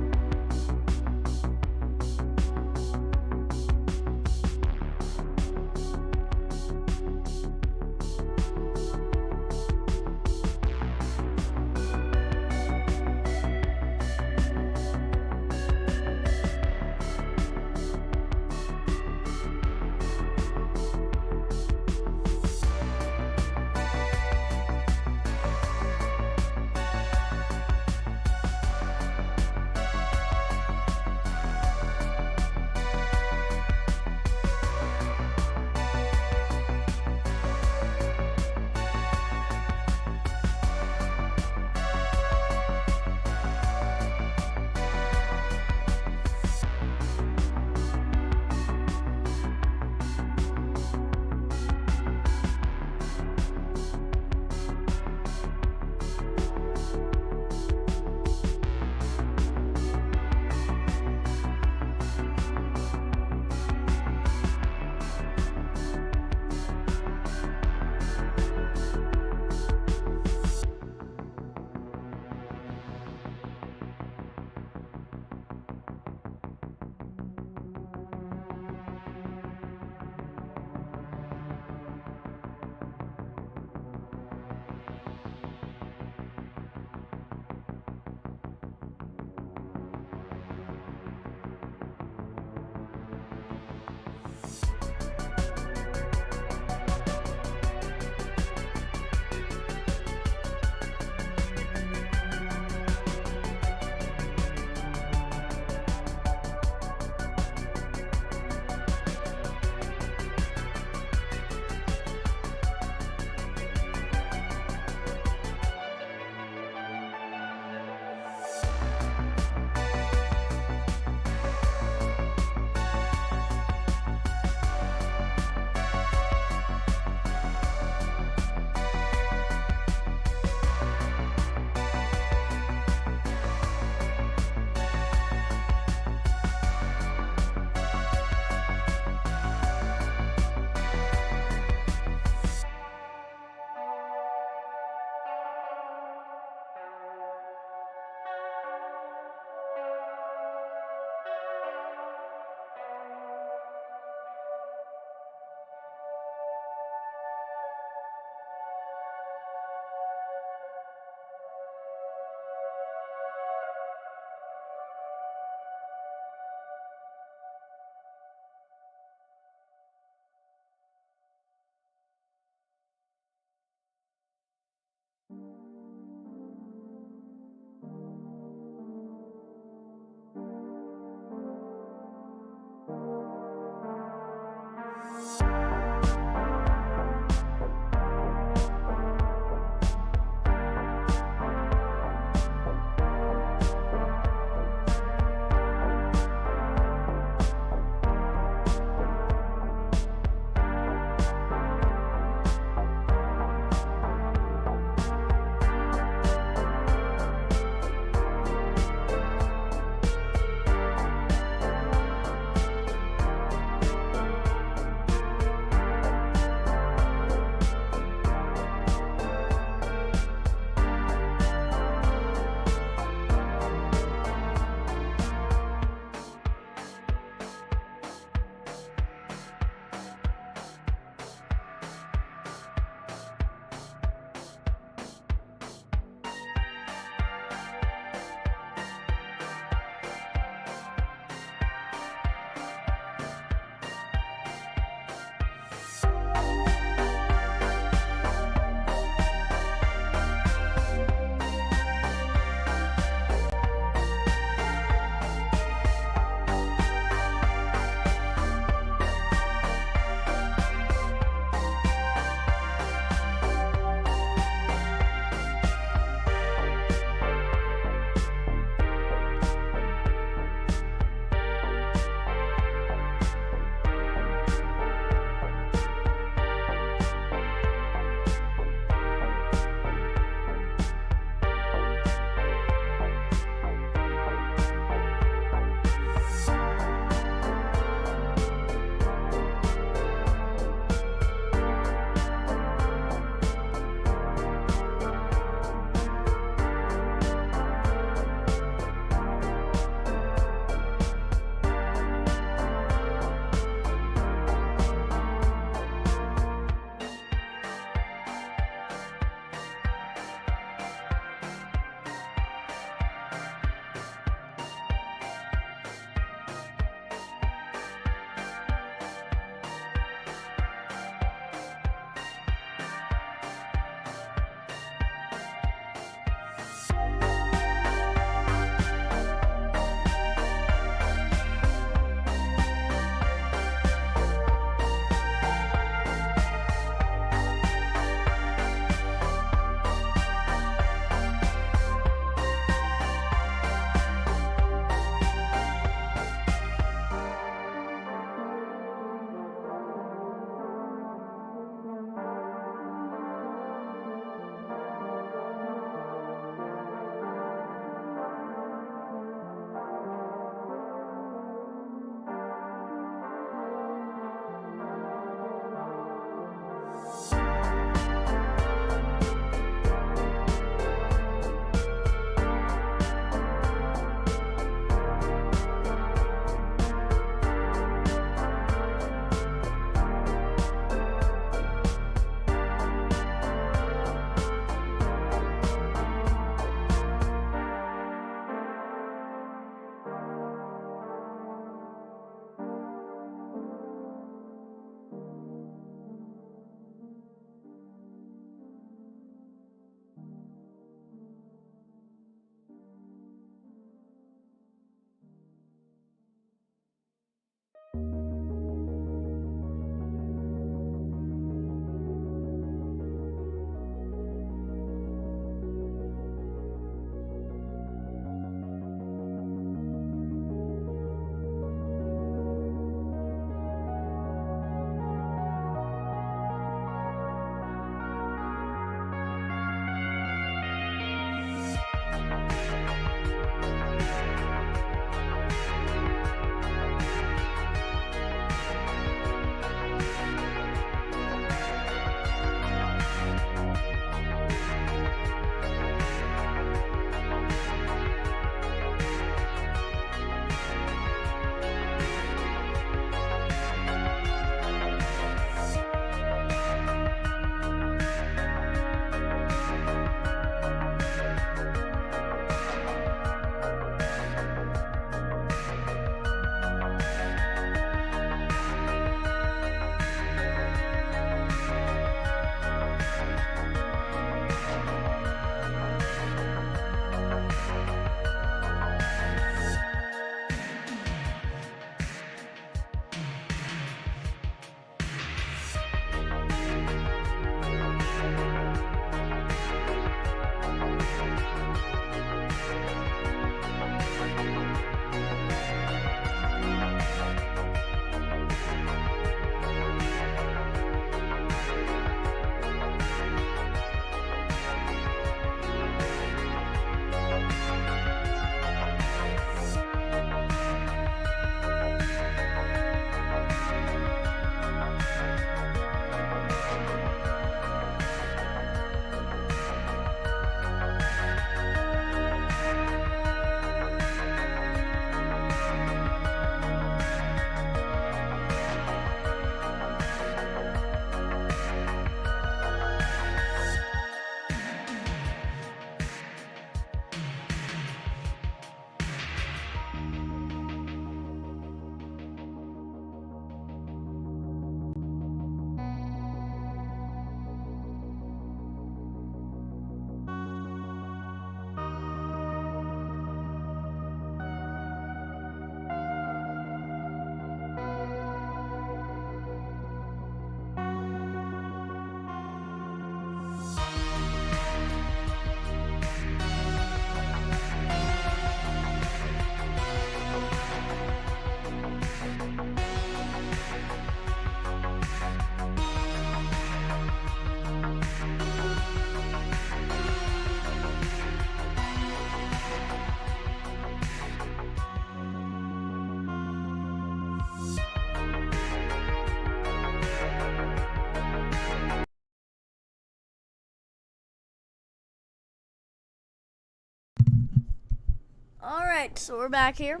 Alright, so we're back here.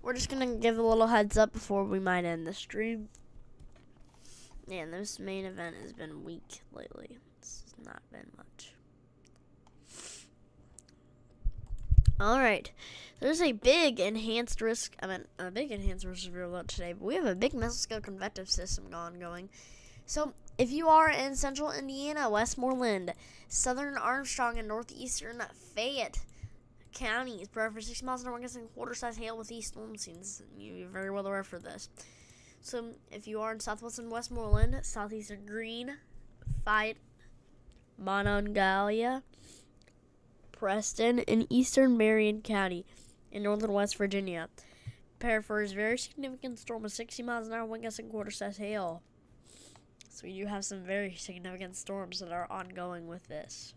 We're just gonna give a little heads up before we might end the stream. Yeah, this main event has been weak lately. It's not been much. Alright, there's a big enhanced risk reveal today, but we have a big mesoscale convective system ongoing. So, if you are in central Indiana, Westmoreland, southern Armstrong, and northeastern Fayette counties, prepare for 60 miles an hour, guessing quarter-size hail with these storm scenes. You're very well aware for this. So, if you are in southwestern Westmoreland, southeastern Greene, Fayette, Monongalia, Preston, and eastern Marion County in northern West Virginia, prepare for a very significant storm with 60 miles an hour, wind gusts, and quarter-size hail. So we do have some very significant storms that are ongoing with this.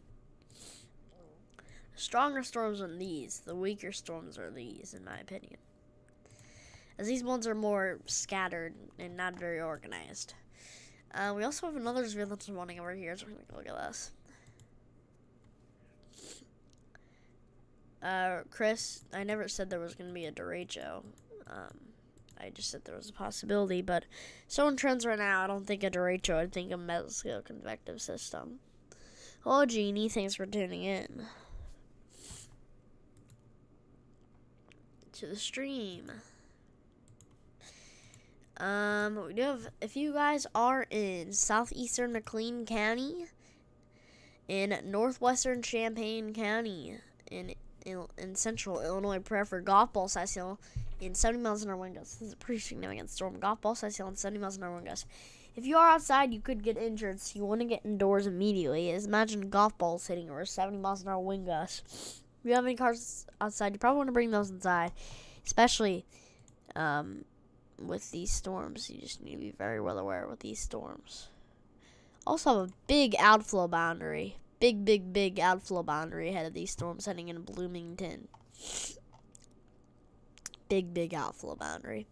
Stronger storms than these. The weaker storms are these, in my opinion, as these ones are more scattered and not very organized. We also have another reveal this morning over here, so we're going to look at this. Chris, I never said there was going to be a derecho. I just said there was a possibility, but so in trends right now, I don't think a derecho, I think a mesoscale convective system. Hello, Jeannie, thanks for tuning in to the stream. We do have, if you guys are in southeastern McLean County, in northwestern Champaign County, in central Illinois, prepare for golf ball size hail in 70 miles an hour wind gusts. This is a pretty significant storm. Golf ball size hail in 70 miles an hour wind gusts. If you are outside, you could get injured, so you want to get indoors immediately. Imagine golf balls hitting over 70 miles an hour wind gusts. If you have any cars outside, you probably want to bring those inside, especially with these storms. You just need to be very well aware with these storms. Also have a big outflow boundary. Big outflow boundary ahead of these storms heading into Bloomington. Big outflow boundary.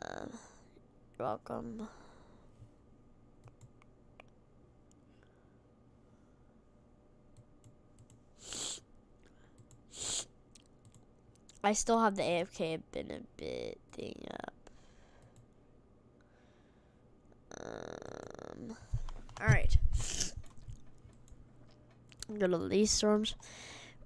You're welcome. I still have the AFK been a bit thing up. Alright. Go to these storms.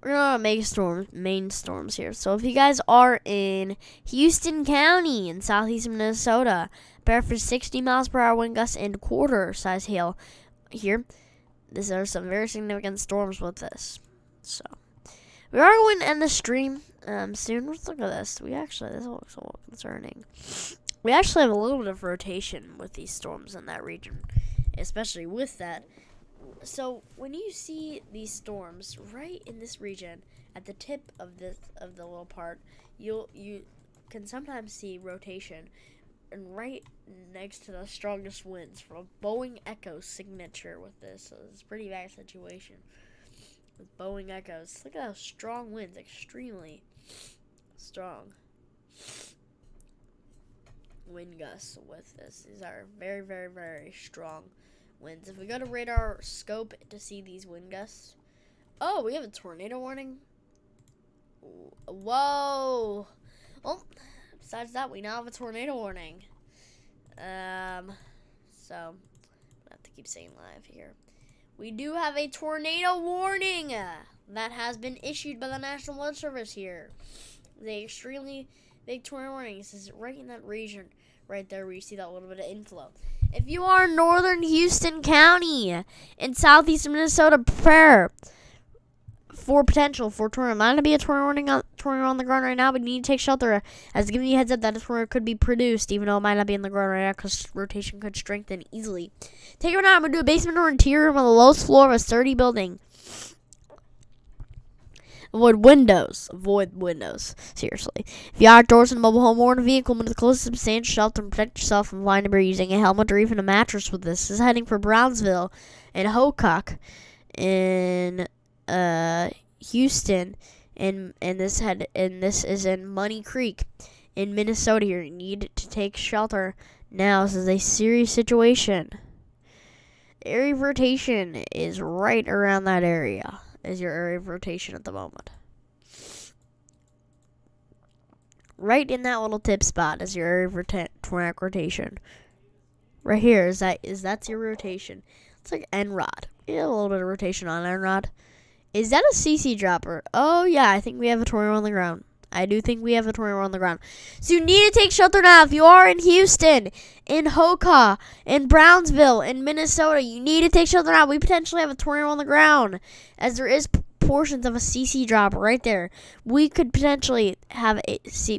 We're gonna make main storms here. So if you guys are in Houston County in southeastern Minnesota, prepare for 60 miles per hour wind gusts and quarter-size hail here. These are some very significant storms with this. So we are going to end the stream soon. Let's look at this. This looks a little concerning. We actually have a little bit of rotation with these storms in that region, especially with that. So when you see these storms right in this region, at the tip of the little part, you can sometimes see rotation, and right next to the strongest winds from a Boeing Echo signature with this. So it's a pretty bad situation with Boeing Echoes. Look at those strong winds, extremely strong wind gusts with this. These are very strong winds. If we go to radar scope to see these wind gusts, oh, we have a tornado warning. Whoa. Well, besides that, we now have a tornado warning. So I have to keep saying live here. We do have a tornado warning that has been issued by the National Weather Service here. The extremely big tornado warning. This is right in that region right there where you see that little bit of inflow. If you are in northern Houston County in southeastern Minnesota, prepare for potential for tornado. Might not be a tornado on the ground right now, but you need to take shelter. As giving you a heads up that a tornado could be produced, even though it might not be in the ground right now, because rotation could strengthen easily. Take it out. I'm going to do a basement or interior room on the lowest floor of a sturdy building. Avoid windows. Seriously. If you're outdoors in a mobile home or in a vehicle, move to the closest substantial shelter and protect yourself from flying debris using a helmet or even a mattress with this. This is heading for Brownsville and Hocock in Houston, and this is in Money Creek in Minnesota. You need to take shelter now. This is a serious situation. Area of rotation is right around that area. Is your area of rotation at the moment. right in that little tip spot is your area of tornadic rotation. Right here that's your rotation. It's like N-Rod. You have a little bit of rotation on N-Rod. Is that a CC dropper? Oh yeah, I think we have a tornado on the ground. I do think we have a tornado on the ground. So you need to take shelter now. If you are in Houston, in Hoka, in Brownsville, in Minnesota, you need to take shelter now. We potentially have a tornado on the ground, as there is portions of a CC drop right there. We could potentially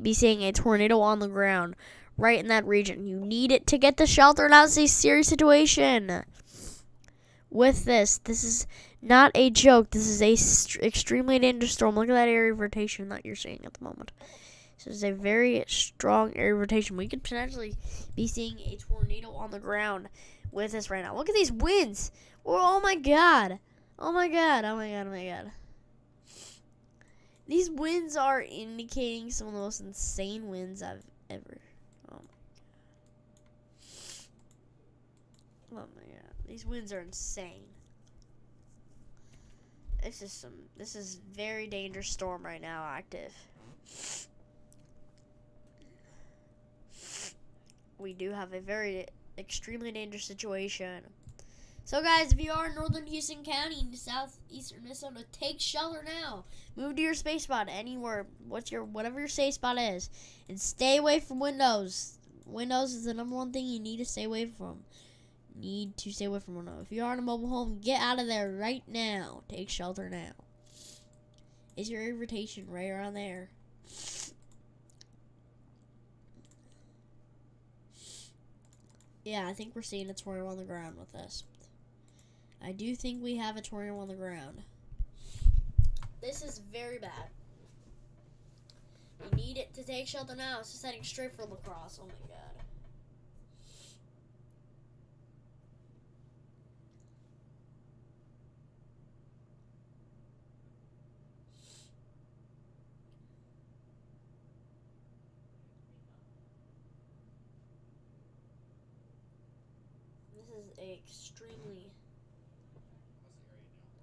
be seeing a tornado on the ground right in that region. You need it to get the shelter now. It's a serious situation. With this is not a joke. This is a extremely dangerous storm. Look at that area of rotation that you're seeing at the moment. This is a very strong area of rotation. We could potentially be seeing a tornado on the ground with this right now. Look at these winds. Oh my god. Oh my god. Oh my god. Oh my god. These winds are indicating some of the most insane winds I've ever. Oh my god. These winds are insane. This is very dangerous storm right now active. We do have a very extremely dangerous situation. So guys, if you are in northern Houston County in southeastern Minnesota, take shelter now. Move to your safe spot anywhere. Whatever your safe spot is, and stay away from windows. Windows is the number one thing you need to stay away from. Need to stay away from windows. If you are in a mobile home, get out of there right now. Take shelter now. Is your area of rotation right around there? Yeah, I think we're seeing a tornado on the ground with this. I do think we have a tornado on the ground. This is very bad. You need it to take shelter now. It's just heading straight for La Crosse. Oh my god. This is a extremely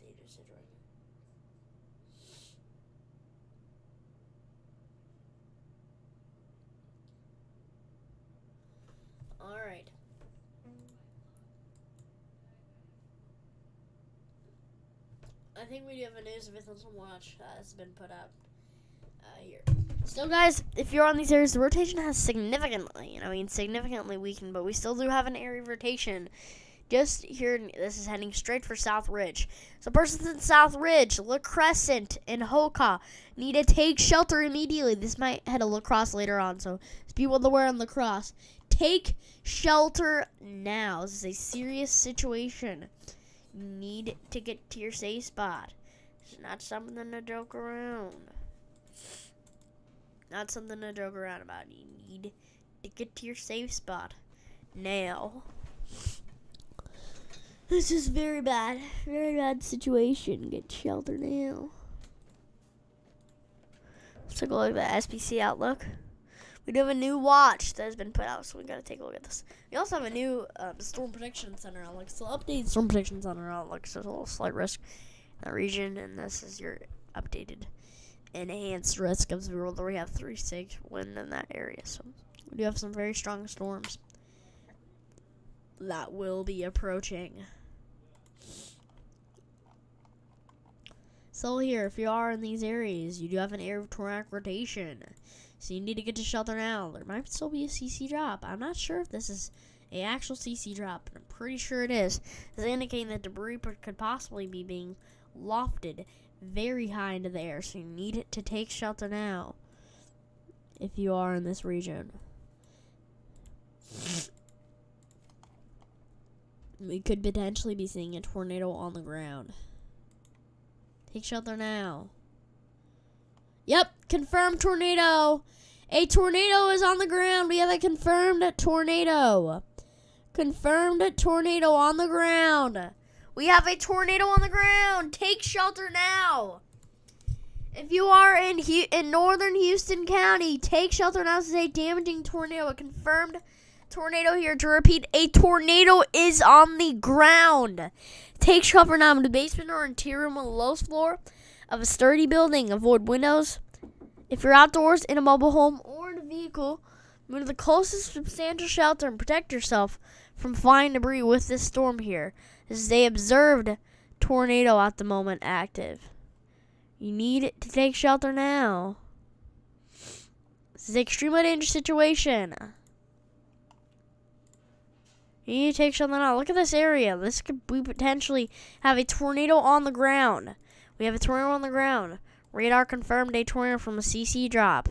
dangerous situation. Alright. I think we do have a news of Ithel to watch that's been put up here. Still, guys, if you're on these areas, the rotation has significantly weakened, but we still do have an area of rotation. Just here, this is heading straight for South Ridge. So persons in South Ridge, La Crescent, and Hoka need to take shelter immediately. This might head to La Crosse later on, so be aware on La Crosse. Take shelter now. This is a serious situation. You need to get to your safe spot. It's not something to joke around. Not something to joke around about. You need to get to your safe spot now. This is very bad situation. Get shelter now. Let's take a look at the Spc Outlook. We do have a new watch that has been put out, so we gotta take a look at this. We also have a new Storm Prediction Center Outlook. So updated Storm Prediction Center Outlook. So there's a little slight risk in that region, and this is your updated enhanced risk of the world where we have 3-6 wind in that area. So we do have some very strong storms that will be approaching. So here, if you are in these areas, you do have an area of tornadic rotation. So you need to get to shelter now. There might still be a CC drop. I'm not sure if this is an actual CC drop, but I'm pretty sure it is. It's indicating that debris could possibly be being lofted very high into the air. So you need to take shelter now if you are in this region. We could potentially be seeing a tornado on the ground. Take shelter now. Yep, confirmed tornado. A tornado is on the ground. We have a confirmed tornado. Confirmed tornado on the ground. We have a tornado on the ground. Take shelter now. If you are in northern Houston County, take shelter now. This is a damaging tornado. A confirmed tornado here. To repeat, a tornado is on the ground. Take shelter now in the basement or interior room on the lowest floor of a sturdy building. Avoid windows. If you're outdoors in a mobile home or cool. Move to the closest substantial shelter and protect yourself from flying debris with this storm here. This is a observed tornado at the moment active. You need to take shelter now. This is an extremely dangerous situation. You need to take shelter now. Look at this area. We potentially have a tornado on the ground. We have a tornado on the ground. Radar confirmed a tornado from a CC drop.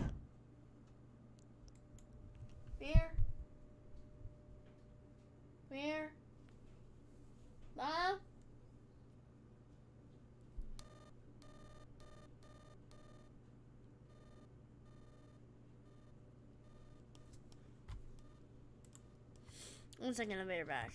Where? Mom? One second, I'll be right back.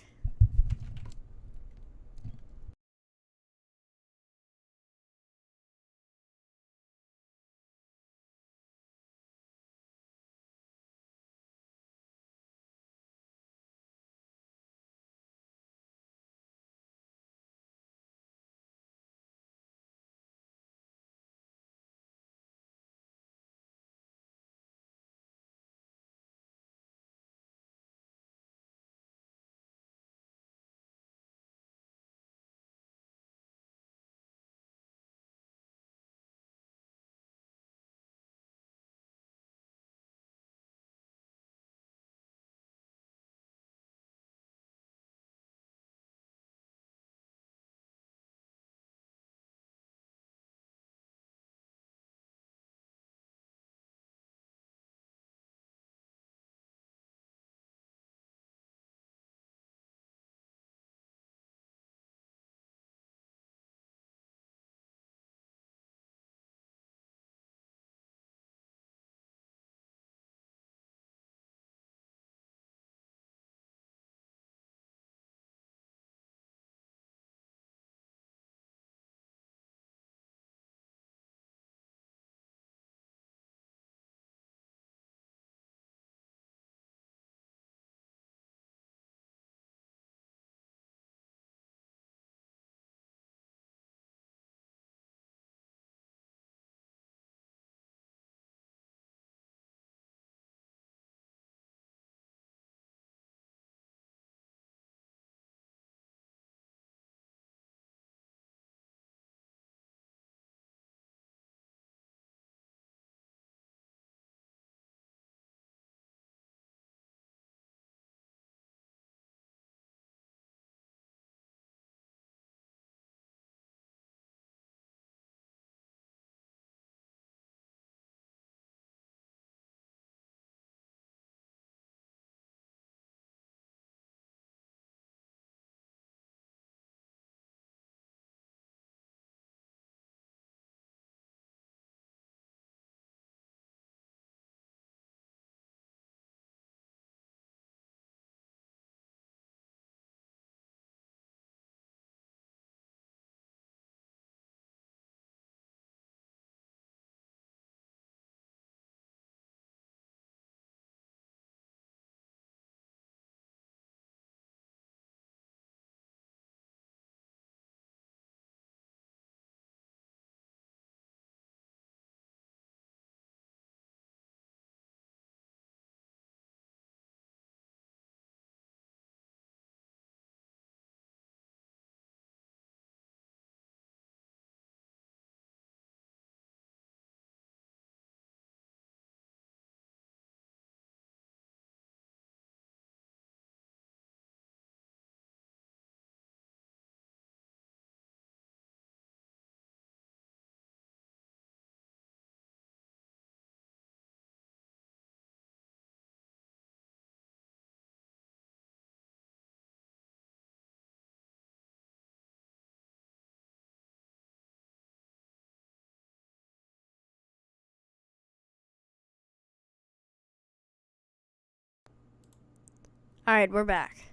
Alright, we're back.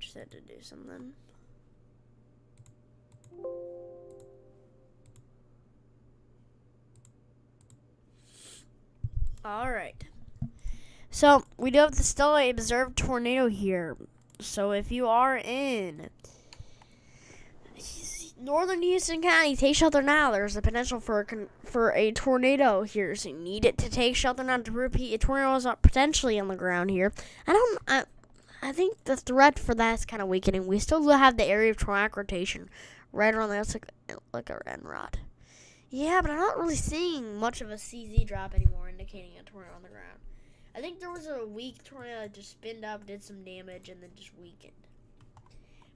Just had to do something. Alright. So, we do have the still observed tornado here. So, if you are in Northern Houston County, take shelter now. There's a potential for a tornado here, so you need it to take shelter now. To repeat, a tornado is potentially on the ground here. I think the threat for that is kind of weakening. We still have the area of tornadic rotation right around there. It's like a end rod. Yeah, but I'm not really seeing much of a CZ drop anymore, indicating a tornado on the ground. I think there was a weak tornado that just spinned up, did some damage, and then just weakened.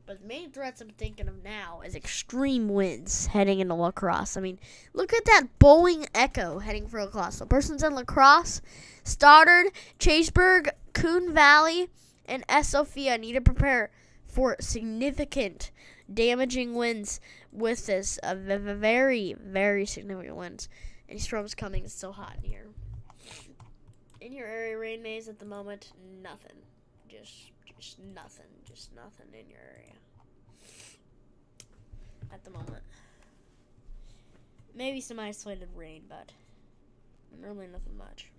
But the main threats I'm thinking of now is extreme winds heading into La Crosse. I mean, look at that Boeing Echo heading for La Crosse. The person's in La Crosse, Stoddard, Chaseburg, Coon Valley, and Sophia need to prepare for significant damaging winds with this. Very, very significant winds. Any storms coming. It's still hot in here. In your area, rain days at the moment, nothing. Just nothing. Just nothing in your area at the moment. Maybe some isolated rain, but really nothing much.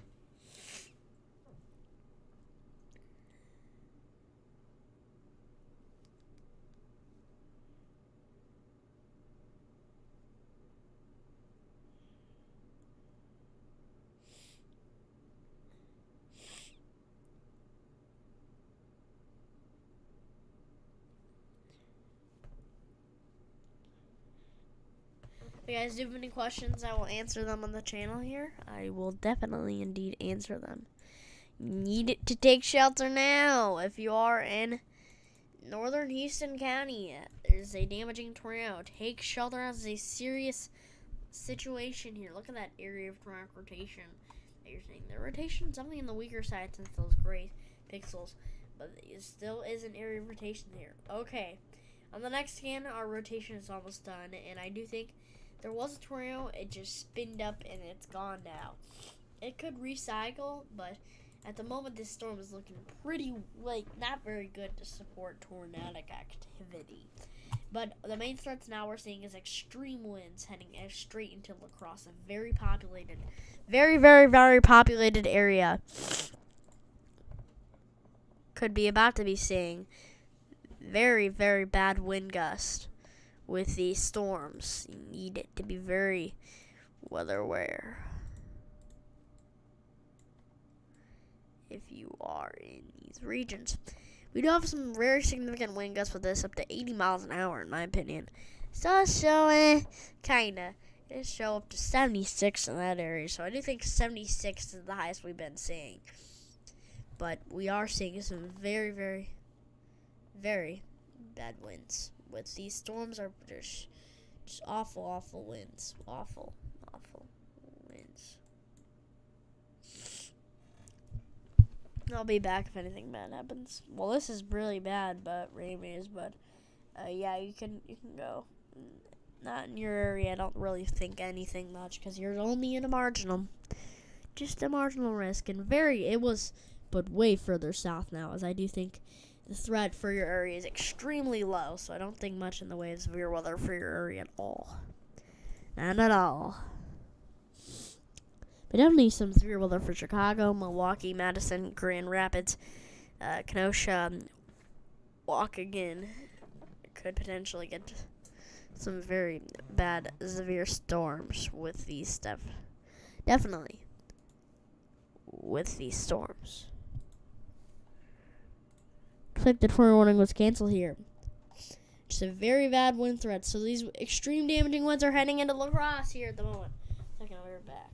If you guys do have any questions, I will answer them on the channel here. I will definitely indeed answer them. Need it to take shelter now. If you are in Northern Houston County, there's a damaging tornado. Take shelter as a serious situation here. Look at that area of tornadic rotation that you're seeing. The rotation is something on the weaker side since those gray pixels, but it still is an area of rotation here. Okay, on the next scan, our rotation is almost done, and I do think there was a tornado. It just spinned up and it's gone now. It could recycle, but at the moment this storm is looking pretty, not very good to support tornadic activity. But the main threats now we're seeing is extreme winds heading straight into La Crosse, a very populated, very, very, very populated area. Could be about to be seeing very, very bad wind gusts with these storms. You need it to be very weather aware if you are in these regions. We do have some very significant wind gusts with this, up to 80 miles an hour in my opinion. So showing kinda. It show up to 76 in that area, so I do think 76 is the highest we've been seeing. But we are seeing some very, very, very bad winds. With these storms are just awful, awful winds. Awful, awful winds. I'll be back if anything bad happens. Well, this is really bad, but rain is. But yeah, you can go. Not in your area. I don't really think anything much because you're only in a marginal, just a marginal risk, and it was, but way further south now, as I do think the threat for your area is extremely low, so I don't think much in the way of severe weather for your area at all. Not at all. But definitely some severe weather for Chicago, Milwaukee, Madison, Grand Rapids, Kenosha, Waukegan. Could potentially get some very bad, severe storms with these stuff. Definitely with these storms. Looks like the tornado warning was canceled here. Just a very bad wind threat. So these extreme damaging winds are heading into La Crosse here at the moment. Second, I'll be right back.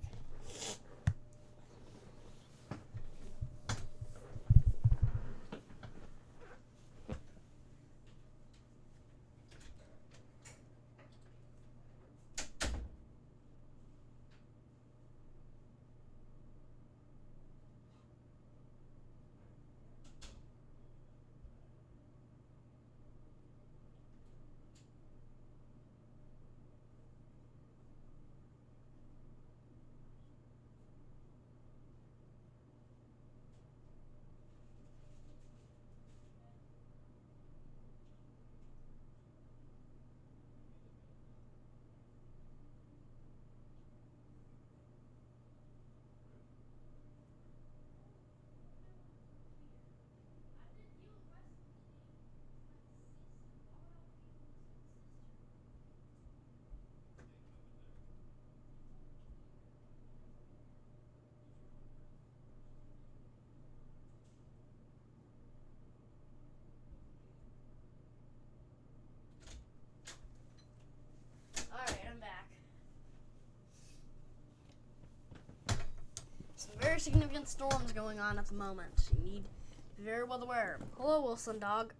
very significant storms going on at the moment. You need to be very well aware. Hello, Wilson Dog.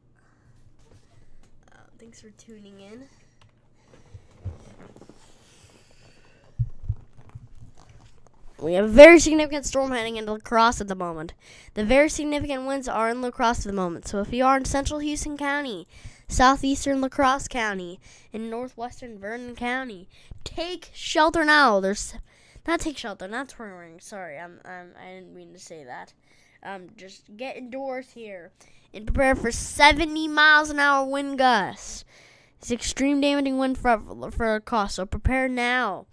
Thanks for tuning in. We have a very significant storm heading into La Crosse at the moment. The very significant winds are in La Crosse at the moment. So if you are in central Houston County, southeastern La Crosse County, and northwestern Vernon County, take shelter now. Not take shelter, not tornado warning. Sorry, I didn't mean to say that. Just get indoors here and prepare for 70 miles an hour wind gusts. It's extreme damaging wind for La Crosse, so prepare now.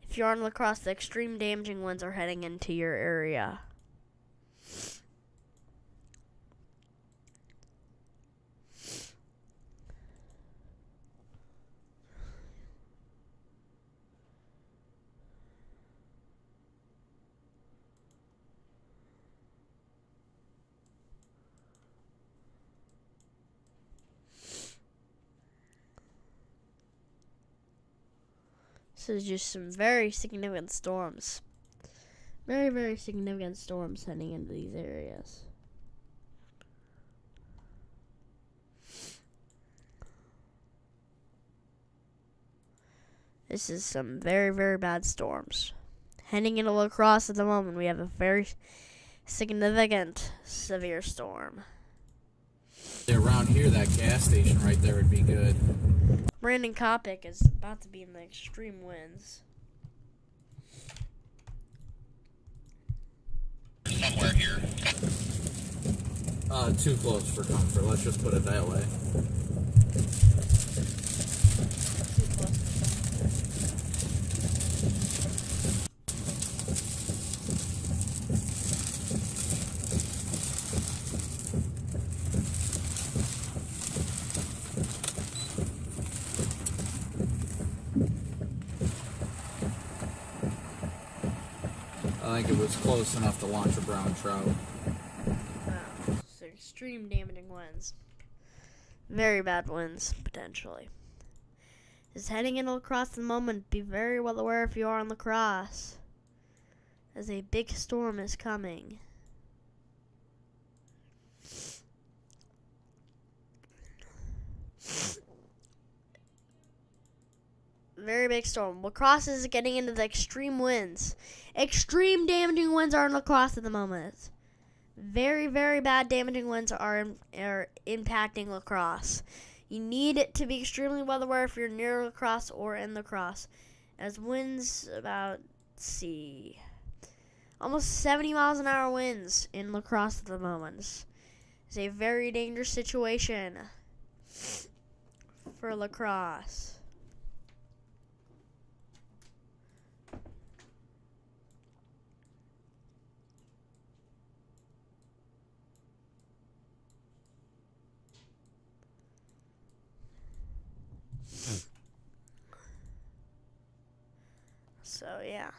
If you're on La Crosse, the extreme damaging winds are heading into your area. This is just some very significant storms. Very, very significant storms heading into these areas. This is some very, very bad storms. Heading into La Crosse at the moment, we have a very significant, severe storm. Around here, that gas station right there would be good. Brandon Kopic is about to be in the extreme winds. Somewhere here. Too close for comfort. Let's just put it that way. I think it was close enough to launch a brown trout. So extreme damaging winds. Very bad winds, potentially. Is heading into La Crosse at the moment. Be very well aware if you are on La Crosse, as a big storm is coming. Very big storm. La Crosse is getting into the extreme winds. Extreme damaging winds are in La Crosse at the moment. Very, very bad damaging winds are impacting La Crosse. You need to be extremely well aware if you're near La Crosse or in La Crosse, as winds about, almost 70 miles an hour winds in La Crosse at the moment. It's a very dangerous situation for La Crosse. So, yeah.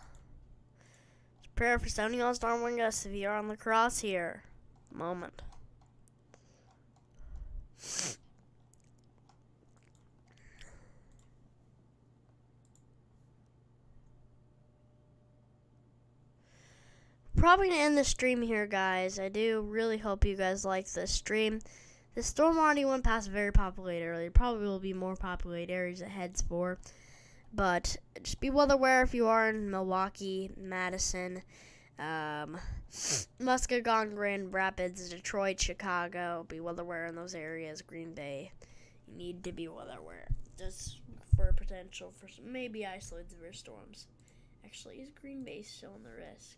Prepare for 70 miles an hour wind gusts if you are on La Crosse here. Moment. Probably going to end the stream here, guys. I do really hope you guys like this stream. The storm already went past very populated area. Probably will be more populated areas it heads for. But just be well aware if you are in Milwaukee, Madison, Muskegon, Grand Rapids, Detroit, Chicago. Be well aware in those areas. Green Bay. You need to be well aware. Just for potential for some maybe isolated severe storms. Actually, is Green Bay still in the risk?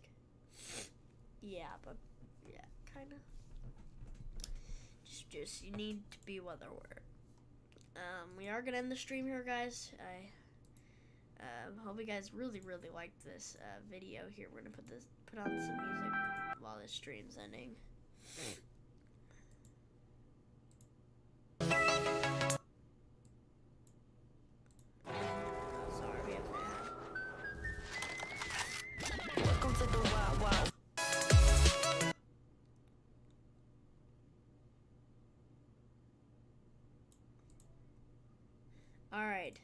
Yeah, but yeah, kind of. Just you need to be well aware. We are gonna end the stream here, guys. I hope you guys really liked this video here. We're gonna put on some music while this stream's ending. Sorry, we have to. Welcome to the Wild Wild. All right.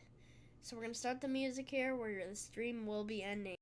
So we're going to start the music here where the stream will be ending.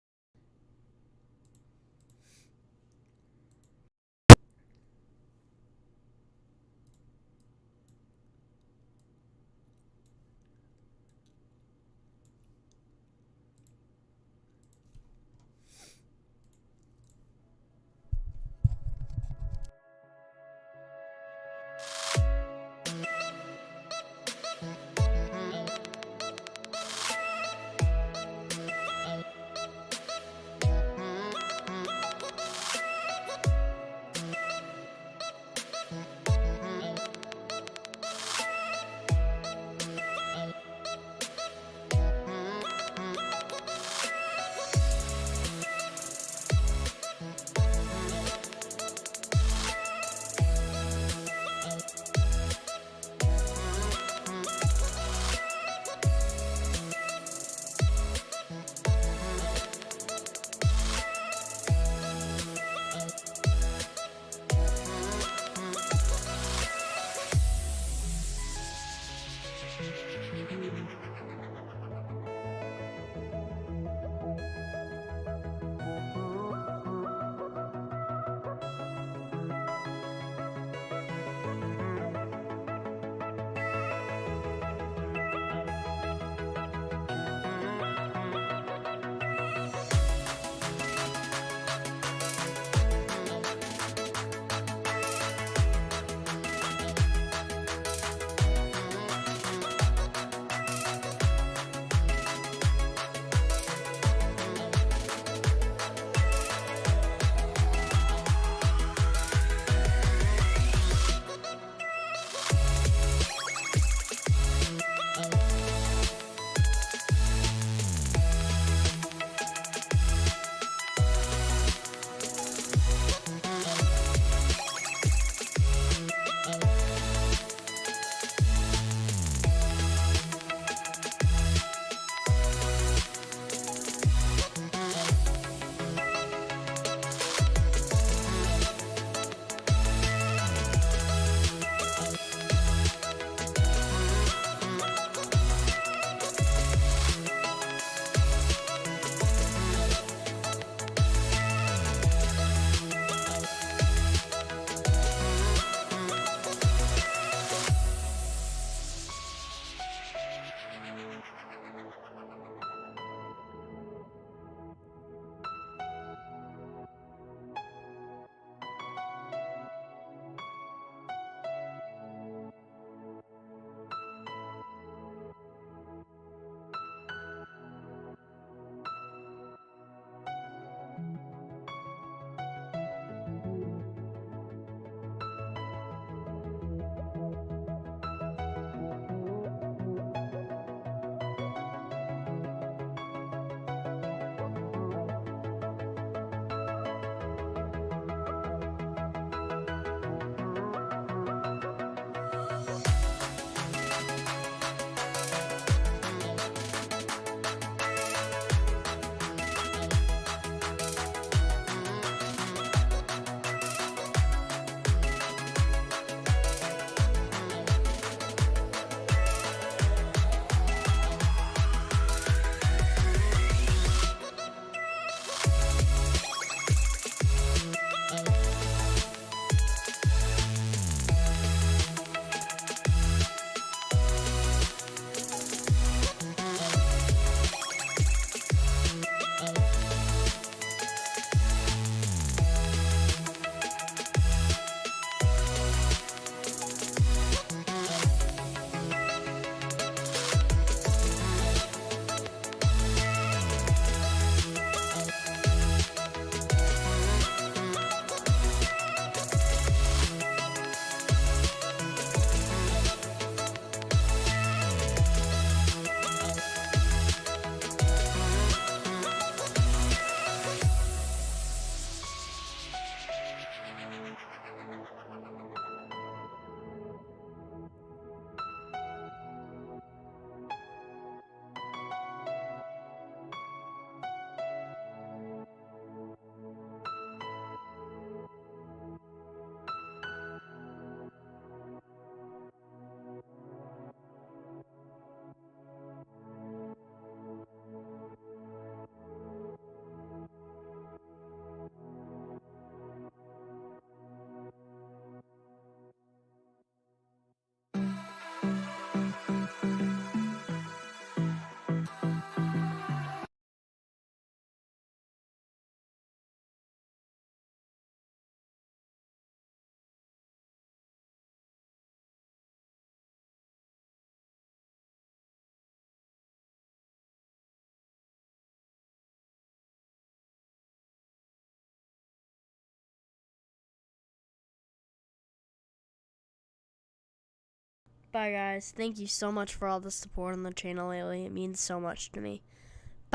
Bye, guys. Thank you so much for all the support on the channel lately. It means so much to me.